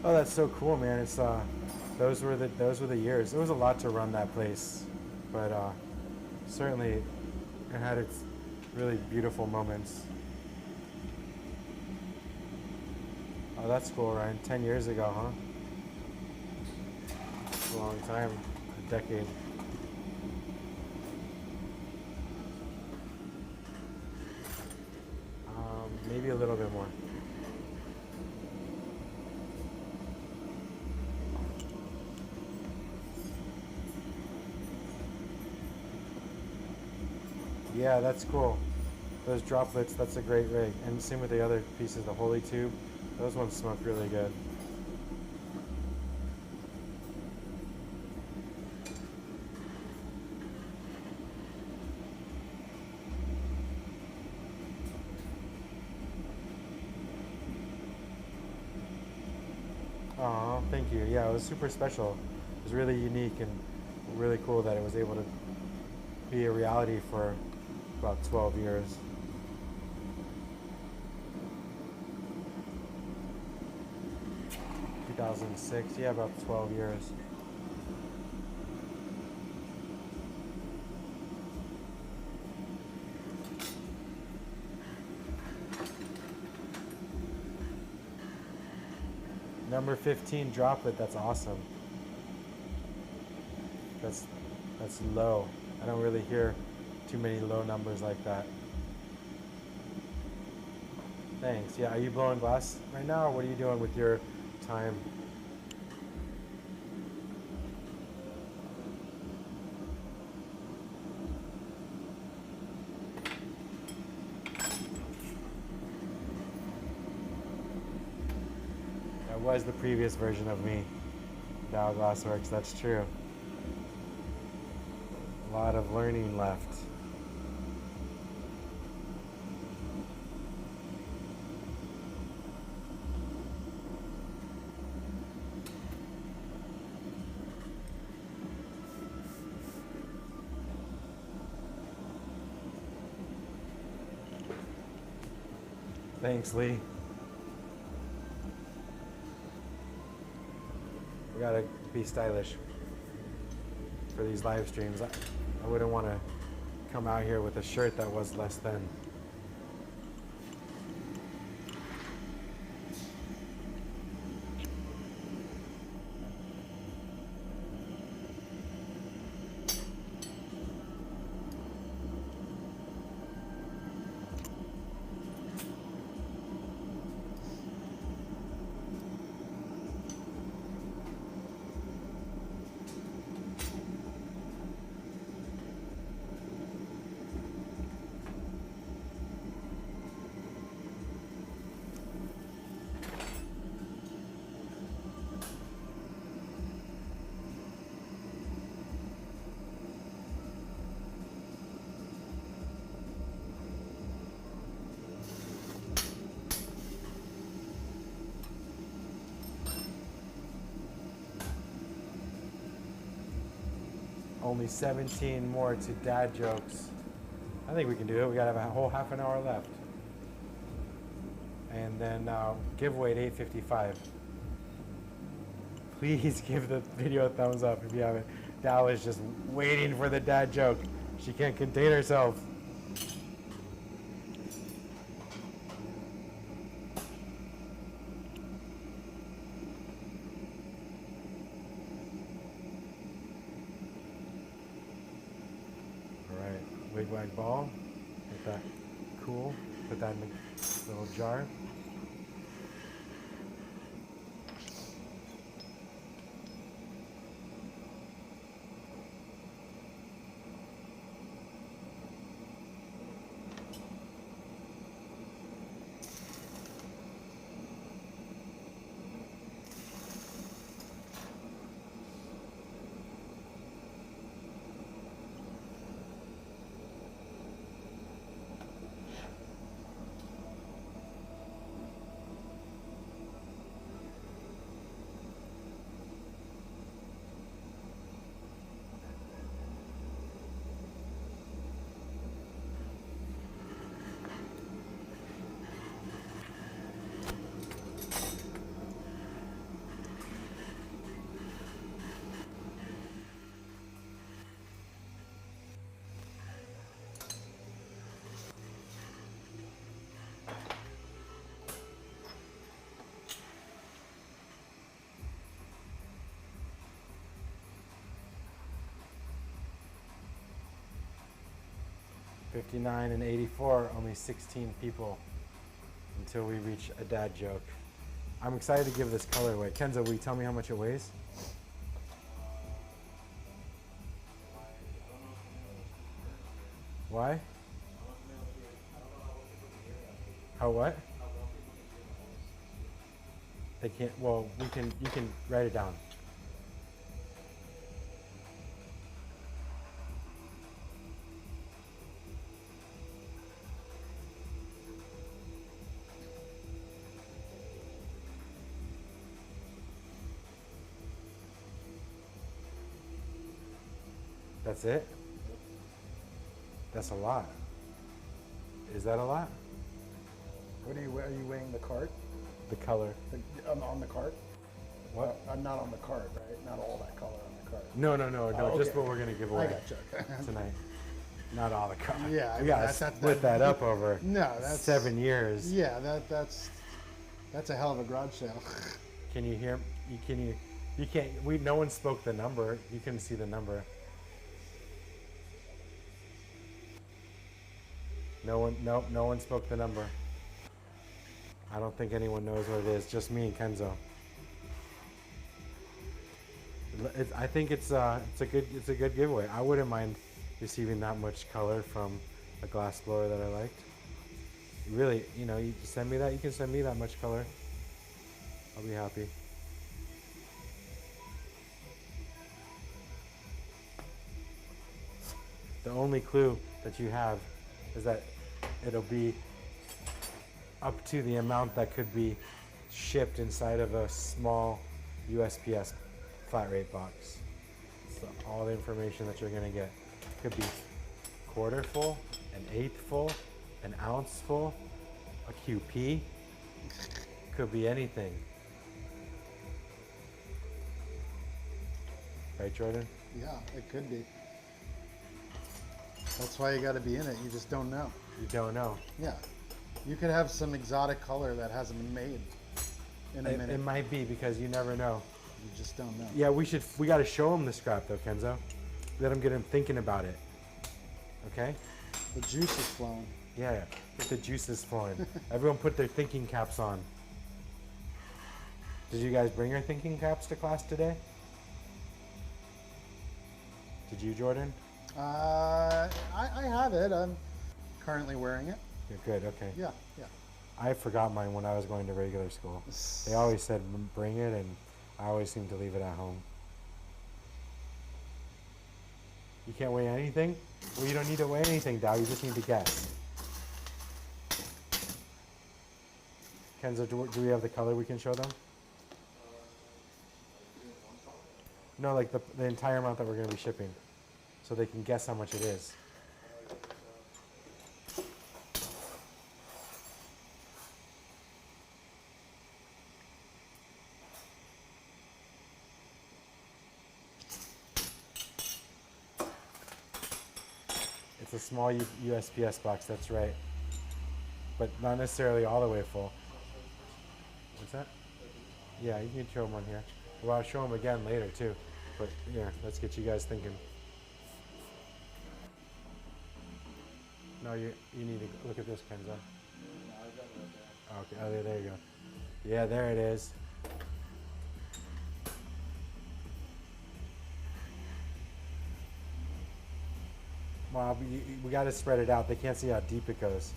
Oh, that's so cool, man. It's those were the years. It was a lot to run that place, but certainly it had its really beautiful moments. Oh, that's cool, Ryan. 10 years ago, huh? That's a long time, a decade. Maybe a little bit more. Yeah, that's cool. Those droplets, that's a great rig. And same with the other pieces, the Holy Tube. Those ones smoke really good. Aw, thank you. Yeah, it was super special. It was really unique and really cool that it was able to be a reality for about 12 years. In 2006, yeah, about 12 years. Number 15 droplet, that's awesome. That's low. I don't really hear too many low numbers like that. Thanks. Yeah, are you blowing glass right now, or what are you doing with your time? That was the previous version of me. Dow Glassworks, that's true. A lot of learning left. Thanks, Lee. We gotta be stylish for these live streams. I wouldn't want to come out here with a shirt that was less than. Only 17 more to dad jokes. I think we can do it. We gotta have a whole half an hour left. And then giveaway at 8:55. Please give the video a thumbs up if you haven't. Dow is just waiting for the dad joke. She can't contain herself. Wig-wag ball. Get that cool. Put that in the little jar. 59 and 84, only 16 people until we reach a dad joke. I'm excited to give this color away. Kenzo, will you tell me how much it weighs? Why? How what? They can't, well, you can write it down. That's it? That's a lot. Is that a lot? What are you weighing the cart? The color. On the cart? What? I'm not on the cart, right? Not all that color on the cart. No, Oh, just okay. what we're gonna give I away gotcha. tonight. Not all the color. Yeah, I we mean, gotta split that up over No, that's 7 years. Yeah, that's a hell of a garage sale. Can you hear? You can't. No one spoke the number. You can see the number. No one spoke the number. I don't think anyone knows what it is. Just me and Kenzo. I think it's a good giveaway. I wouldn't mind receiving that much color from a glass blower that I liked. Really, you send me that. You can send me that much color. I'll be happy. The only clue that you have is that it'll be up to the amount that could be shipped inside of a small USPS flat rate box. So all the information that you're gonna get could be quarter full, an eighth full, an ounce full, a QP, could be anything. Right, Jordan? Yeah, it could be. That's why you got to be in it. You just don't know. You don't know. Yeah, you could have some exotic color that hasn't been made in a minute. It might be because you never know. You just don't know. Yeah, we got to show him the scrap though, Kenzo. Let him get him thinking about it. Okay? The juice is flowing. Yeah, get the juices flowing. Everyone put their thinking caps on. Did you guys bring your thinking caps to class today? Did you, Jordan? I have it. I'm currently wearing it. You're good, okay. Yeah. I forgot mine when I was going to regular school. They always said bring it, and I always seem to leave it at home. You can't weigh anything? Well, you don't need to weigh anything, Dow. You just need to guess. Kenzo, do we have the color we can show them? No, like the entire amount that we're going to be shipping. So they can guess how much it is. It's a small USPS box, that's right. But not necessarily all the way full. What's that? Yeah, you can show them on here. Well, I'll show them again later too. But yeah, let's get you guys thinking. No, you need to look at this, Kenzo. Okay, oh, there you go. Yeah, there it is. Well, we got to spread it out. They can't see how deep it goes.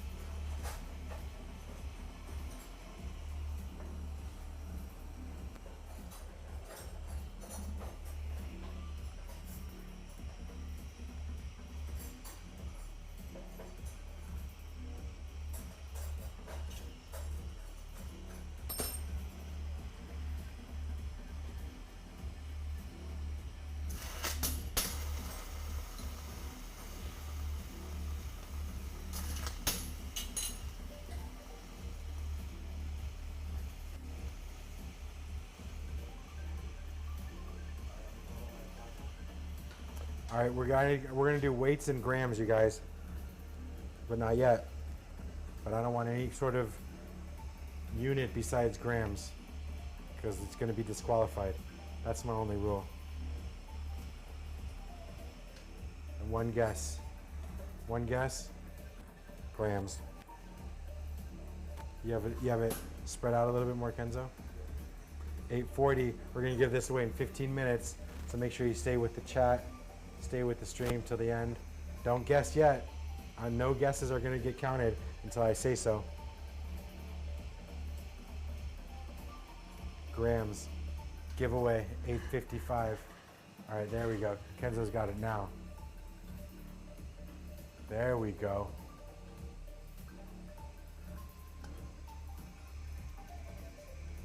All right, we're gonna do weights and grams, you guys, but not yet. But I don't want any sort of unit besides grams, because it's gonna be disqualified. That's my only rule. And one guess. One guess. grams. You have it spread out a little bit more, Kenzo? 840. We're going to give this away in 15 minutes. So make sure you stay with the chat. Stay with the stream till the end. Don't guess yet. No guesses are going to get counted until I say so. Grams. Giveaway 855. All right, there we go. Kenzo's got it now. There we go.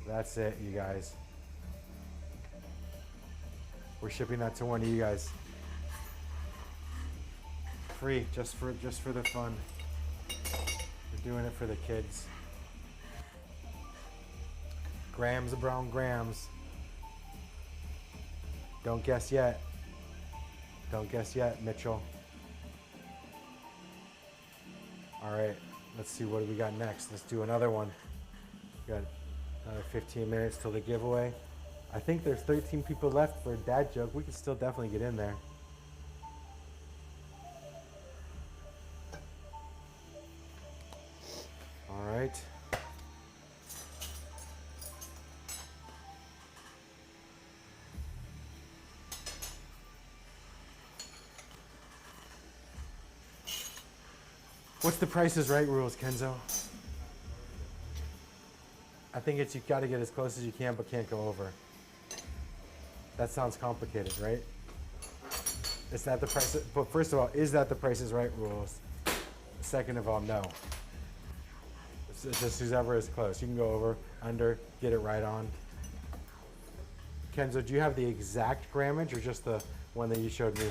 That's it, you guys. We're shipping that to one of you guys. Free, just for the fun. We're doing it for the kids. Grams of brown grams. Don't guess yet. Don't guess yet, Mitchell. All right, let's see what we got next. Let's do another one. We got another 15 minutes till the giveaway. I think there's 13 people left for a dad joke. We can still definitely get in there. All right. What's the Price is Right rules, Kenzo? I think it's you got to get as close as you can, but can't go over. That sounds complicated, right? Is that the price? But first of all, is that the Price is Right rules? Second of all, no. It's just whoever is close. You can go over, under, get it right on. Kenzo, do you have the exact grammage or just the one that you showed me?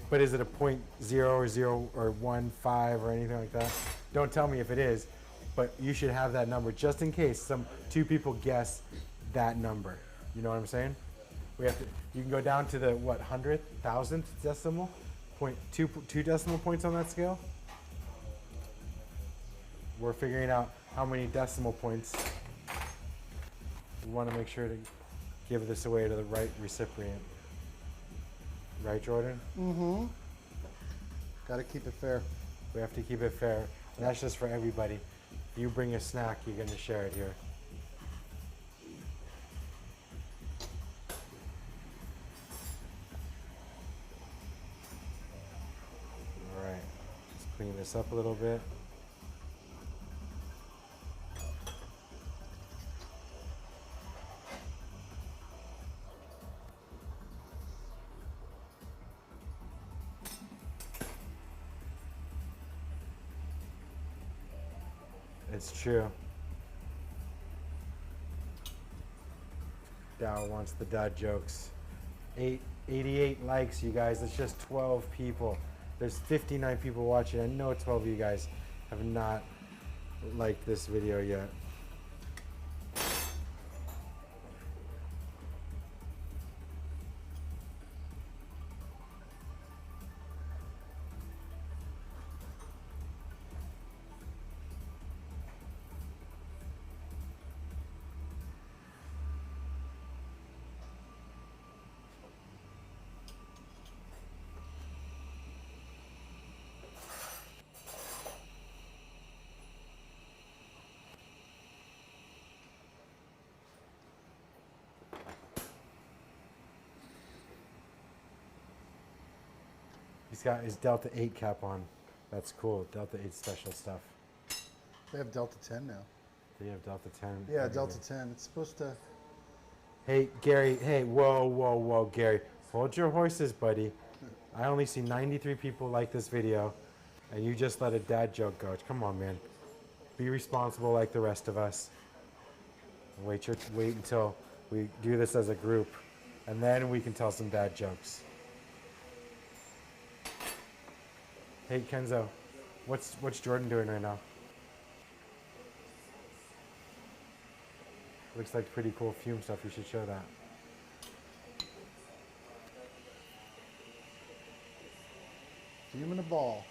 But is it a 0.0 or 0 or 1.5 or anything like that? Don't tell me if it is, but you should have that number just in case two people guess that number. You know what I'm saying? You can go down to the what, 100th, 1000th decimal, two decimal points on that scale. We're figuring out how many decimal points. We want to make sure to give this away to the right recipient. Right, Jordan? Mm-hmm. Got to keep it fair. We have to keep it fair. And that's just for everybody. If you bring a snack, you're going to share it here. All right. Let's clean this up a little bit. It's true. Dow wants the dad jokes. 88 likes, you guys. That's just 12 people. There's 59 people watching. I know 12 of you guys have not liked this video yet. He's got his Delta 8 cap on. That's cool. Delta 8 special stuff. They have Delta 10 now. Do you have Delta 10? Yeah, Delta 10. It's supposed to... Hey, Gary. Hey, whoa, Gary. Hold your horses, buddy. I only see 93 people like this video, and you just let a dad joke go. Come on, man. Be responsible like the rest of us. Wait until we do this as a group, and then we can tell some dad jokes. Hey, Kenzo, what's Jordan doing right now? Looks like pretty cool fume stuff. You should show that. Fume in a ball.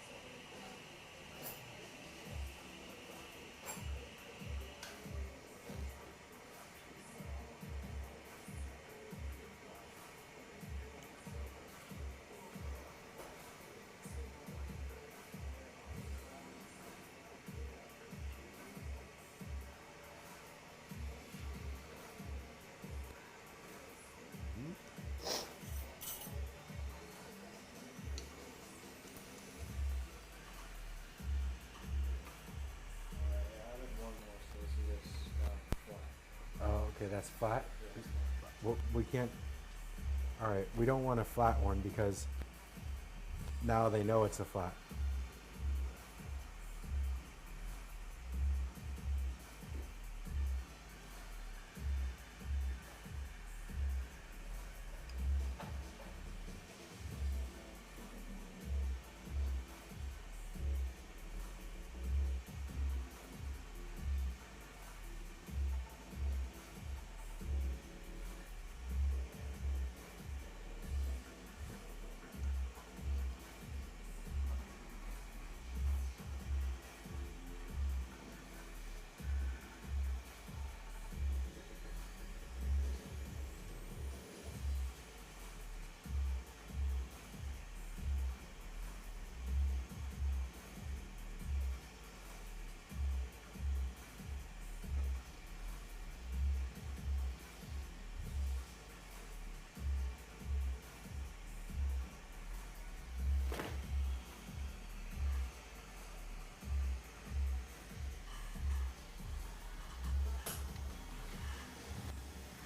That's flat. Yeah, it's flat. Well, we can't. All right, we don't want a flat one because now they know it's a flat.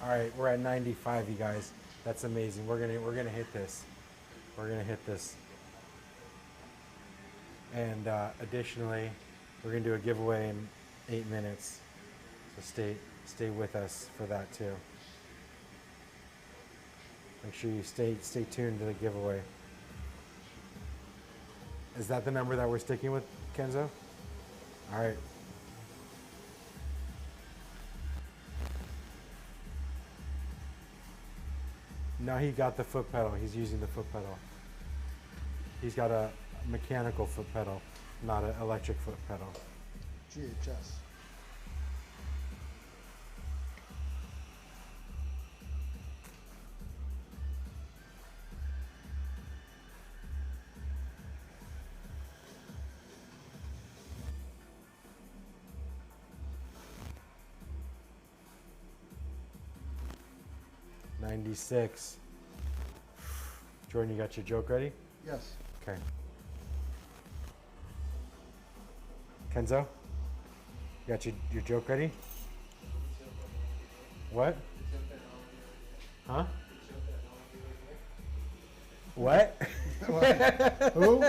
All right, we're at 95, you guys. That's amazing. We're gonna hit this. We're gonna hit this. And additionally, we're gonna do a giveaway in 8 minutes. So stay with us for that too. Make sure you stay tuned to the giveaway. Is that the number that we're sticking with, Kenzo? All right. Now he got the foot pedal. He's using the foot pedal. He's got a mechanical foot pedal, not an electric foot pedal. GHS. $96. Jordan, you got your joke ready? Yes. Okay. Kenzo, you got your joke ready? What? Huh? What? Who?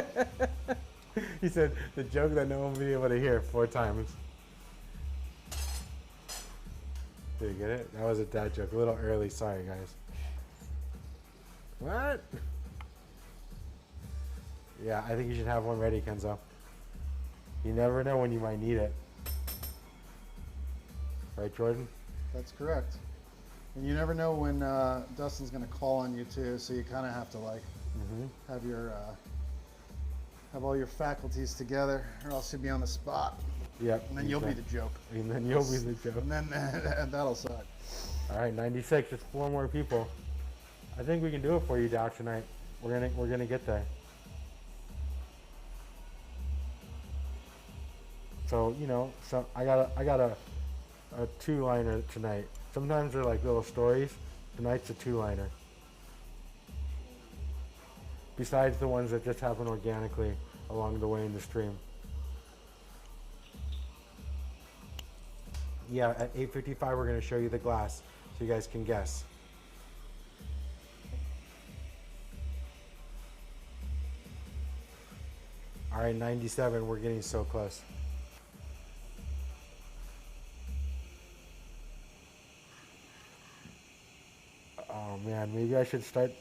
He said the joke that no one will be able to hear 4 times. Did you get it? That was a dad joke. A little early. Sorry, guys. What? Yeah, I think you should have one ready, Kenzo. You never know when you might need it. Right, Jordan? That's correct. And you never know when Dustin's going to call on you too, so you kind of have to like have your have all your faculties together, or else you'll be on the spot. Yep. And then you'll be the joke. And then you'll be the joke. And then that'll suck. All right, 96. Just 4 more people. I think we can do it for you, Doc, tonight. We're gonna get there. So so I got a 2-liner tonight. Sometimes they're like little stories. Tonight's a 2-liner. Besides the ones that just happen organically along the way in the stream. Yeah, at 8:55 we're going to show you the glass so you guys can guess. All right, 97, we're getting so close. Oh man, maybe I should start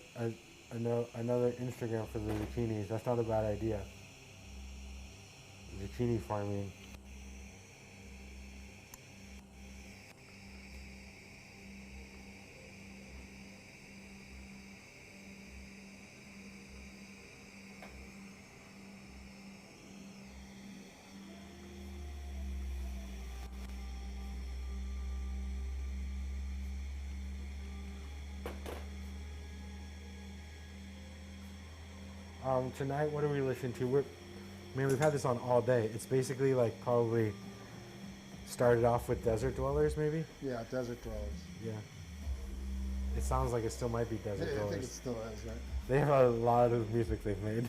another Instagram for the zucchinis. That's not a bad idea. Zucchini farming. Tonight, what do we listen to? We've had this on all day. It's basically like probably started off with Desert Dwellers, maybe? Yeah, Desert Dwellers. Yeah. It sounds like it still might be Desert I Dwellers. think it still is, right? They have a lot of music they've made.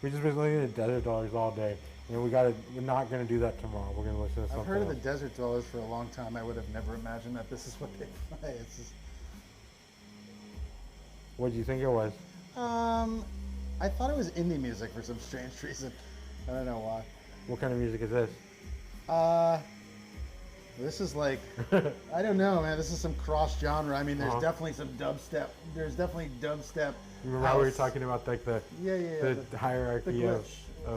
We've just been listening to Desert Dwellers all day. You know, we're not gonna do that tomorrow. We're gonna listen to something I've heard of the else. Desert Dwellers for a long time. I would have never imagined that this is what they play. It's just, What do you think it was? I thought it was indie music for some strange reason. I don't know why. What kind of music is this? This is like, I don't know, man. This is some cross genre. I mean, there's Uh-huh. definitely some dubstep. There's definitely dubstep. Remember how we were house. talking about like the Yeah. hierarchy of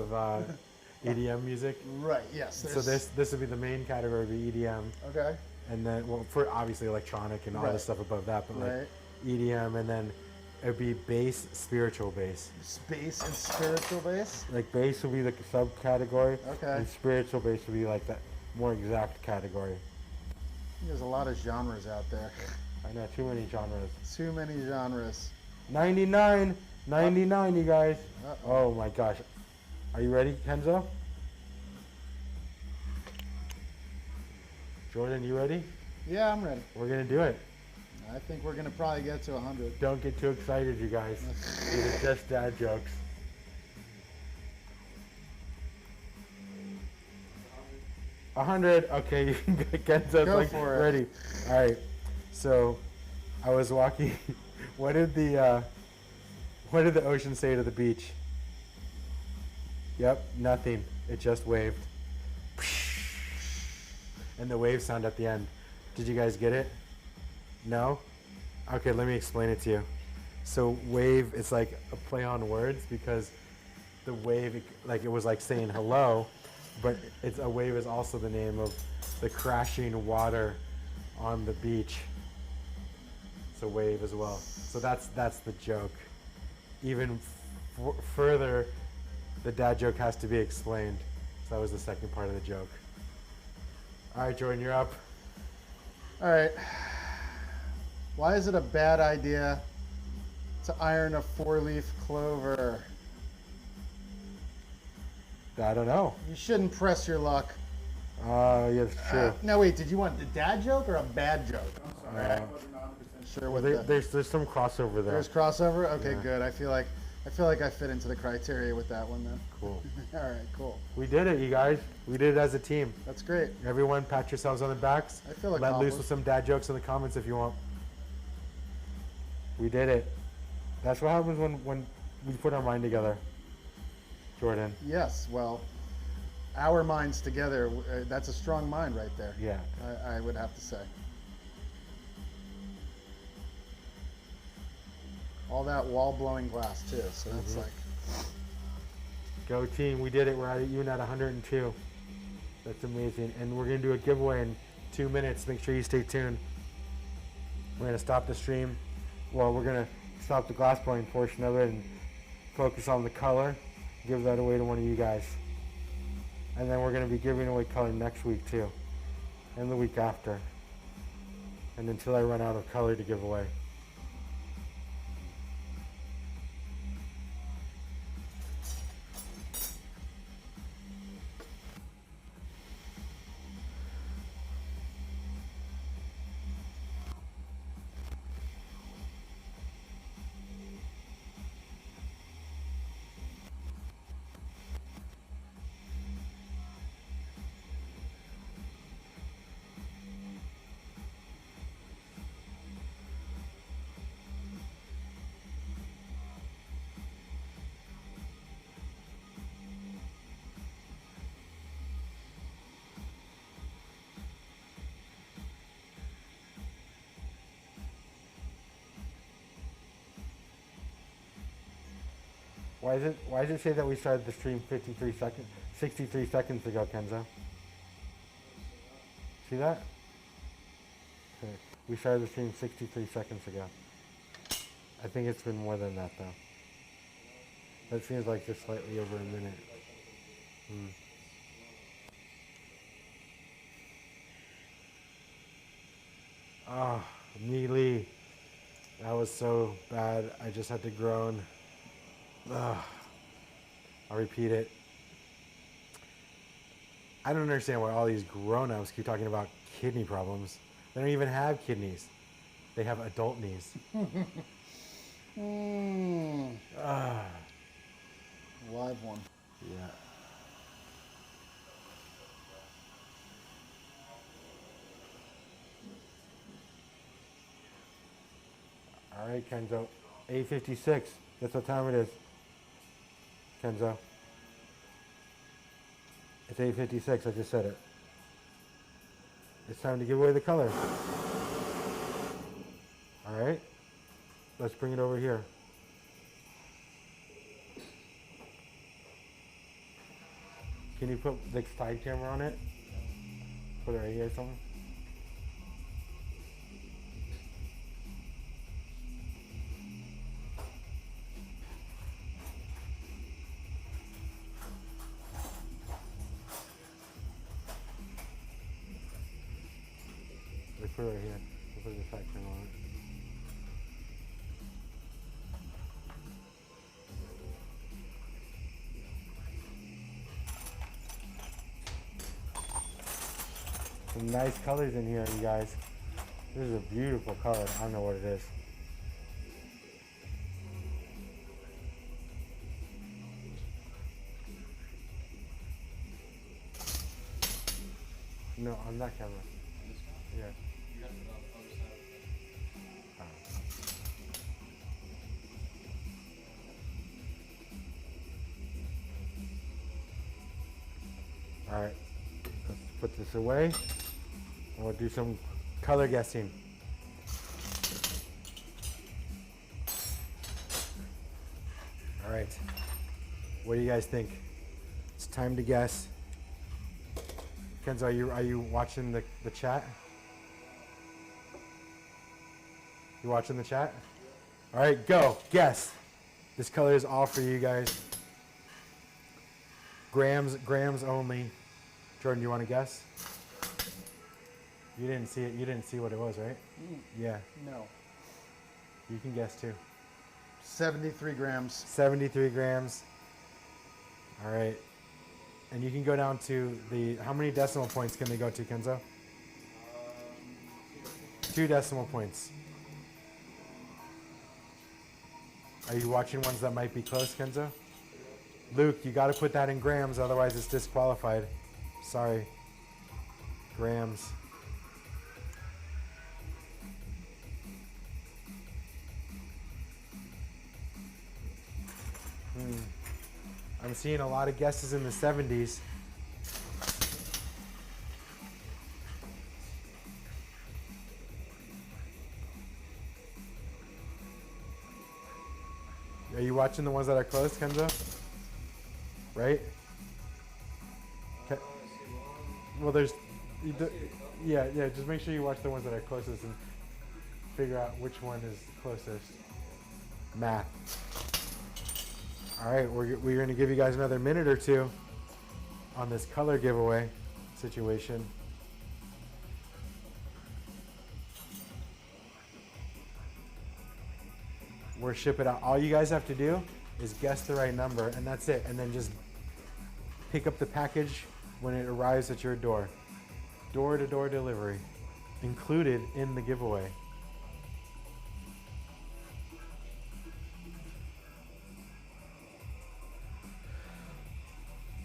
glitch. EDM music? Right. Yes. So this would be the main category of EDM, Okay. and then well for obviously electronic and all the Right. stuff above that, but like Right. EDM, and then it'd be bass, spiritual bass. Space and spiritual bass. Like bass would be like a subcategory, Okay. and spiritual bass would be like that more exact category. There's a lot of genres out there. I know, too many genres. Too many genres. 99, you guys. Uh-oh. Oh my gosh. Are you ready, Kenzo? Jordan, you ready? Yeah, I'm ready. We're gonna do it. I think we're gonna probably get to 100. Don't get too excited, you guys. These are just dad jokes. 100. Okay, Kenzo's Go like for it. ready. All right. So, I was walking. What did the ocean say to the beach? Yep, nothing. It just waved. And the wave sound at the end. Did you guys get it? No? Okay, let me explain it to you. So wave, it's like a play on words because the wave, it was like saying hello, but a wave is also the name of the crashing water on the beach. So wave as well. So that's the joke. Even further, the dad joke has to be explained. So that was the second part of the joke. All right, Jordan, you're up. All right. Why is it a bad idea to iron a 4-leaf clover? I don't know. You shouldn't press your luck. Yeah, it's true. No, wait. Did you want the dad joke or a bad joke? I'm sorry. I wasn't 100% sure Well, what there's some crossover there. There's crossover. Okay, Yeah. good. I feel like I fit into the criteria with that one then. Cool. All right, cool. We did it, you guys. We did it as a team. That's great. Everyone, pat yourselves on the backs. I feel Let loose accomplished. with some dad jokes in the comments if you want. We did it. That's what happens when we put our mind together. Jordan. Yes. Well, our minds together. That's a strong mind right there. Yeah. I would have to say. All that wall blowing glass too. So that's like. Go team. We did it. We're even at 102. That's amazing. And we're going to do a giveaway in 2 minutes. Make sure you stay tuned. We're going to stop the stream. Well, we're going to stop the glass blowing portion of it and focus on the color. Give that away to one of you guys. And then we're going to be giving away color next week too. And the week after. And until I run out of color to give away. Why does it say that we started the stream 63 seconds ago, Kenzo? See that? Okay. We started the stream 63 seconds ago. I think it's been more than that though. That seems like just slightly over a minute. Ah, Mealy. That was so bad. I just had to groan. Ugh. I'll repeat it. I don't understand why all these grown-ups keep talking about kidney problems. They don't even have kidneys. They have adult knees. Live one. Yeah. right, Kenzo. 8:56. That's what time it is. Kenzo. It's 8:56. I just said it. It's time to give away the color. All right. Let's bring it over here. Can you put the side camera on it? Put it right here or something? Let's put it right here. We'll put the side camera on it. Some nice colors in here, you guys. This is a beautiful color. I don't know what it is. No, on that camera. This one? Yeah. You got it on the other side of the All right. Let's put this away. And we'll do some color guessing. All right. What do you guys think? It's time to guess. Kenzo, are you watching the chat? You watching the chat? All right, go. Guess. This color is all for you guys. Grams only. Jordan, you want to guess? You didn't see it. You didn't see what it was, right? Yeah. No. You can guess too. 73 grams. 73 grams. All right. And you can go down to the, how many decimal points can they go to, Kenzo? 2 decimal points. Are you watching ones that might be close, Kenzo? Luke, you got to put that in grams, otherwise it's disqualified. Sorry. Grams. I'm seeing a lot of guesses in the 70s. Are you watching the ones that are close, Kenzo? Right? Well, there's, yeah. Just make sure you watch the ones that are closest and figure out which one is closest. Math. All right, we're going to give you guys another minute or two on this color giveaway situation. We're shipping out. All you guys have to do is guess the right number, and that's it. And then just pick up the package when it arrives at your door. Door-to-door delivery included in the giveaway.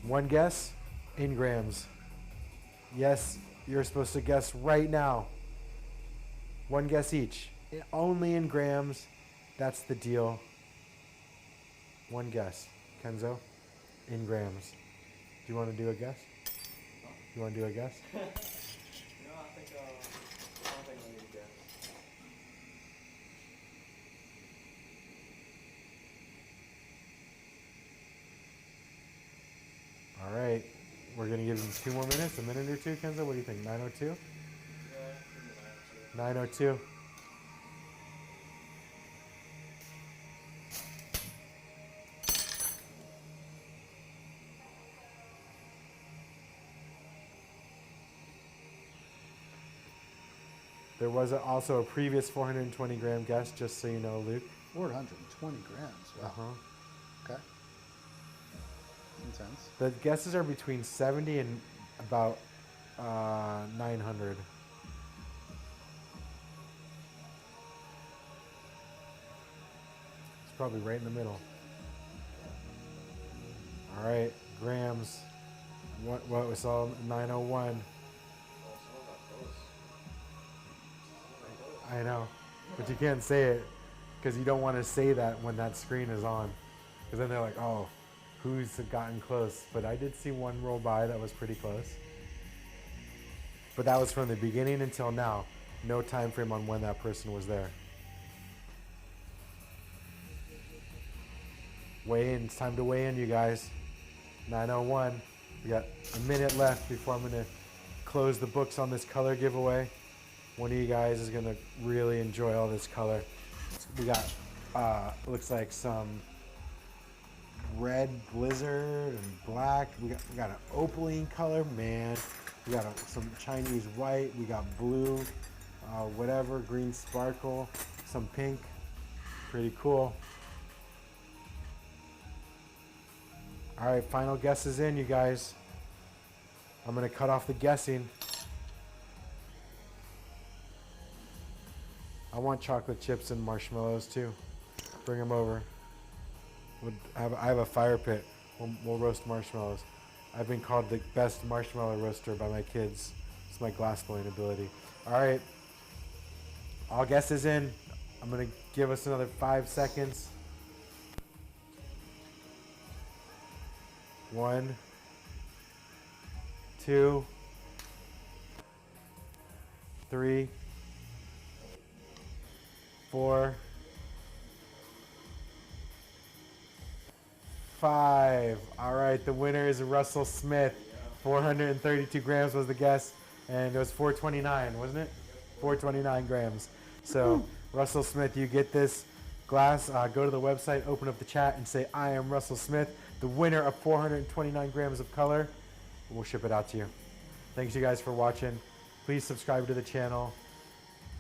One guess in grams. Yes, you're supposed to guess right now. One guess each. Only in grams. That's the deal. One guess. Kenzo, in grams. Do you want to do a guess? You want to do a guess? No, I don't think I need to guess. All right. We're going to give him 2 more minutes, a minute or two, Kenzo. What do you think? 9:02? Yeah, give me 9:02. There was also a previous 420 gram guess, just so you know, Luke. 420 grams. Wow. Uh-huh. Okay. Intense. The guesses are between 70 and about 900. It's probably right in the middle. All right, grams. What was all 901? I know, but you can't say it. because you don't want to say that when that screen is on, because then they're like, oh, who's gotten close? But I did see one roll by that was pretty close. But that was from the beginning until now. No time frame on when that person was there. Weigh in. It's time to weigh in, you guys. 9:01. We got a minute left before I'm going to close the books on this color giveaway. One of you guys is going to really enjoy all this color. We got, looks like some red blizzard and black. We got an opaline color, man. We got some Chinese white. We got blue, whatever, green sparkle, some pink. Pretty cool. All right, final guesses in, you guys. I'm gonna cut off the guessing. I want chocolate chips and marshmallows too. Bring them over. I have a fire pit. We'll roast marshmallows. I've been called the best marshmallow roaster by my kids. It's my glassblowing ability. All right, all guesses in. I'm gonna give us another 5 seconds. 1, 2, 3, 4, 5. All right, the winner is Russell Smith. 432 grams was the guess, and it was 429, wasn't it? 429 grams. So, Russell Smith, you get this glass. Go to the website, open up the chat, and say, I am Russell Smith, the winner of 429 grams of color. We'll ship it out to you. Thanks, you guys, for watching. Please subscribe to the channel.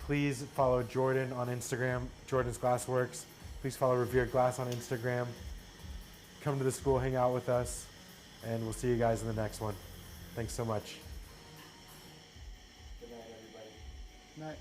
Please follow Jordan on Instagram, Jordan's Glassworks. Please follow Revere Glass on Instagram. Come to the school, hang out with us, and we'll see you guys in the next one. Thanks so much. Good night, everybody. Night.